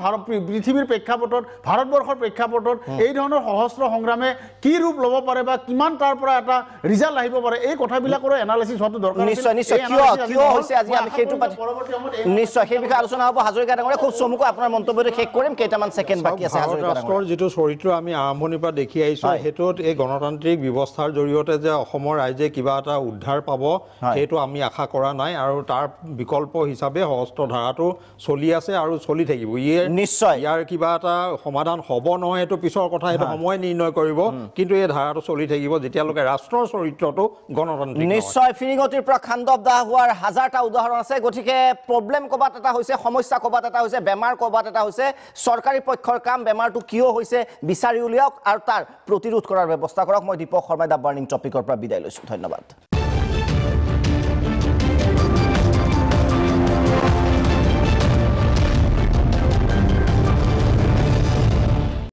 S5: পৃথিৱীৰ প্ৰেক্ষাপটত ভাৰতবৰ্ষৰ প্ৰেক্ষাপটত এই ধৰণৰ সহস্ৰ সংগ্ৰামে কি ৰূপ ল'ব পাৰে বা কিমান তাৰ পৰা এটা ৰিজাল্ট আহিব পাৰে এই কথাবিলাকৰো এনালাইচিছ হোৱাটো দৰকাৰ
S1: নিশ্চয় কিয় হৈছে আজি আমি সেইটো নিশ্চয় সেই বিষয়ে আলোচনা হ'ব হাজৰিকা ডাঙৰীয়া খুব চমুকৈ আপোনাৰ মন্তব্যটো শেষ কৰিম কেইটামান ছেকেণ্ড বাকী আছে
S3: ৰাষ্ট্ৰৰ যিটো চৰিত্ৰ আমি আৰম্ভণিৰ পৰা দেখি আহিছোঁ সেইটোত এই গণতান্ত্ৰিক ব্যৱস্থাৰ জৰিয়তে যে অসমৰ ৰাইজে কিবা এটা উদ্ধাৰ পাব সেইটো আমি আশা কৰা নাই আৰু তাৰ বিকল্প হিচাপে সহস্ত্ৰ ধাৰাটো চলি আছে আৰু চলি থাকিব
S1: নিশ্চয়
S3: ইয়াৰ কিবা এটা সমাধান হ'ব নহয় সেইটো পিছৰ কথা সেইটো সময় নিৰ্ণয় কৰিব কিন্তু এই ধাৰাটো চলি থাকিব যেতিয়ালৈকে ৰাষ্ট্ৰৰ চৰিত্ৰটো গণতান্ত্ৰিক
S1: নিশ্চয় ফিৰিঙতিৰ পৰা খাণ্ডৱ দাহ হোৱাৰ হাজাৰটা উদাহৰণ আছে গতিকে প্ৰব্লেম ক'ৰবাত এটা হৈছে সমস্যা ক'ৰবাত এটা হৈছে বেমাৰ ক'ৰবাত এটা হৈছে চৰকাৰী পক্ষৰ কাম বেমাৰটো কিয় হৈছে বিচাৰি উলিয়াওক আৰু তাৰ প্ৰতিৰোধ কৰাৰ ব্যৱস্থা কৰক মই দীপক শৰ্মাই দ্য বাৰ্নিং টপিকৰ পৰা বিদায় লৈছোঁ ধন্যবাদ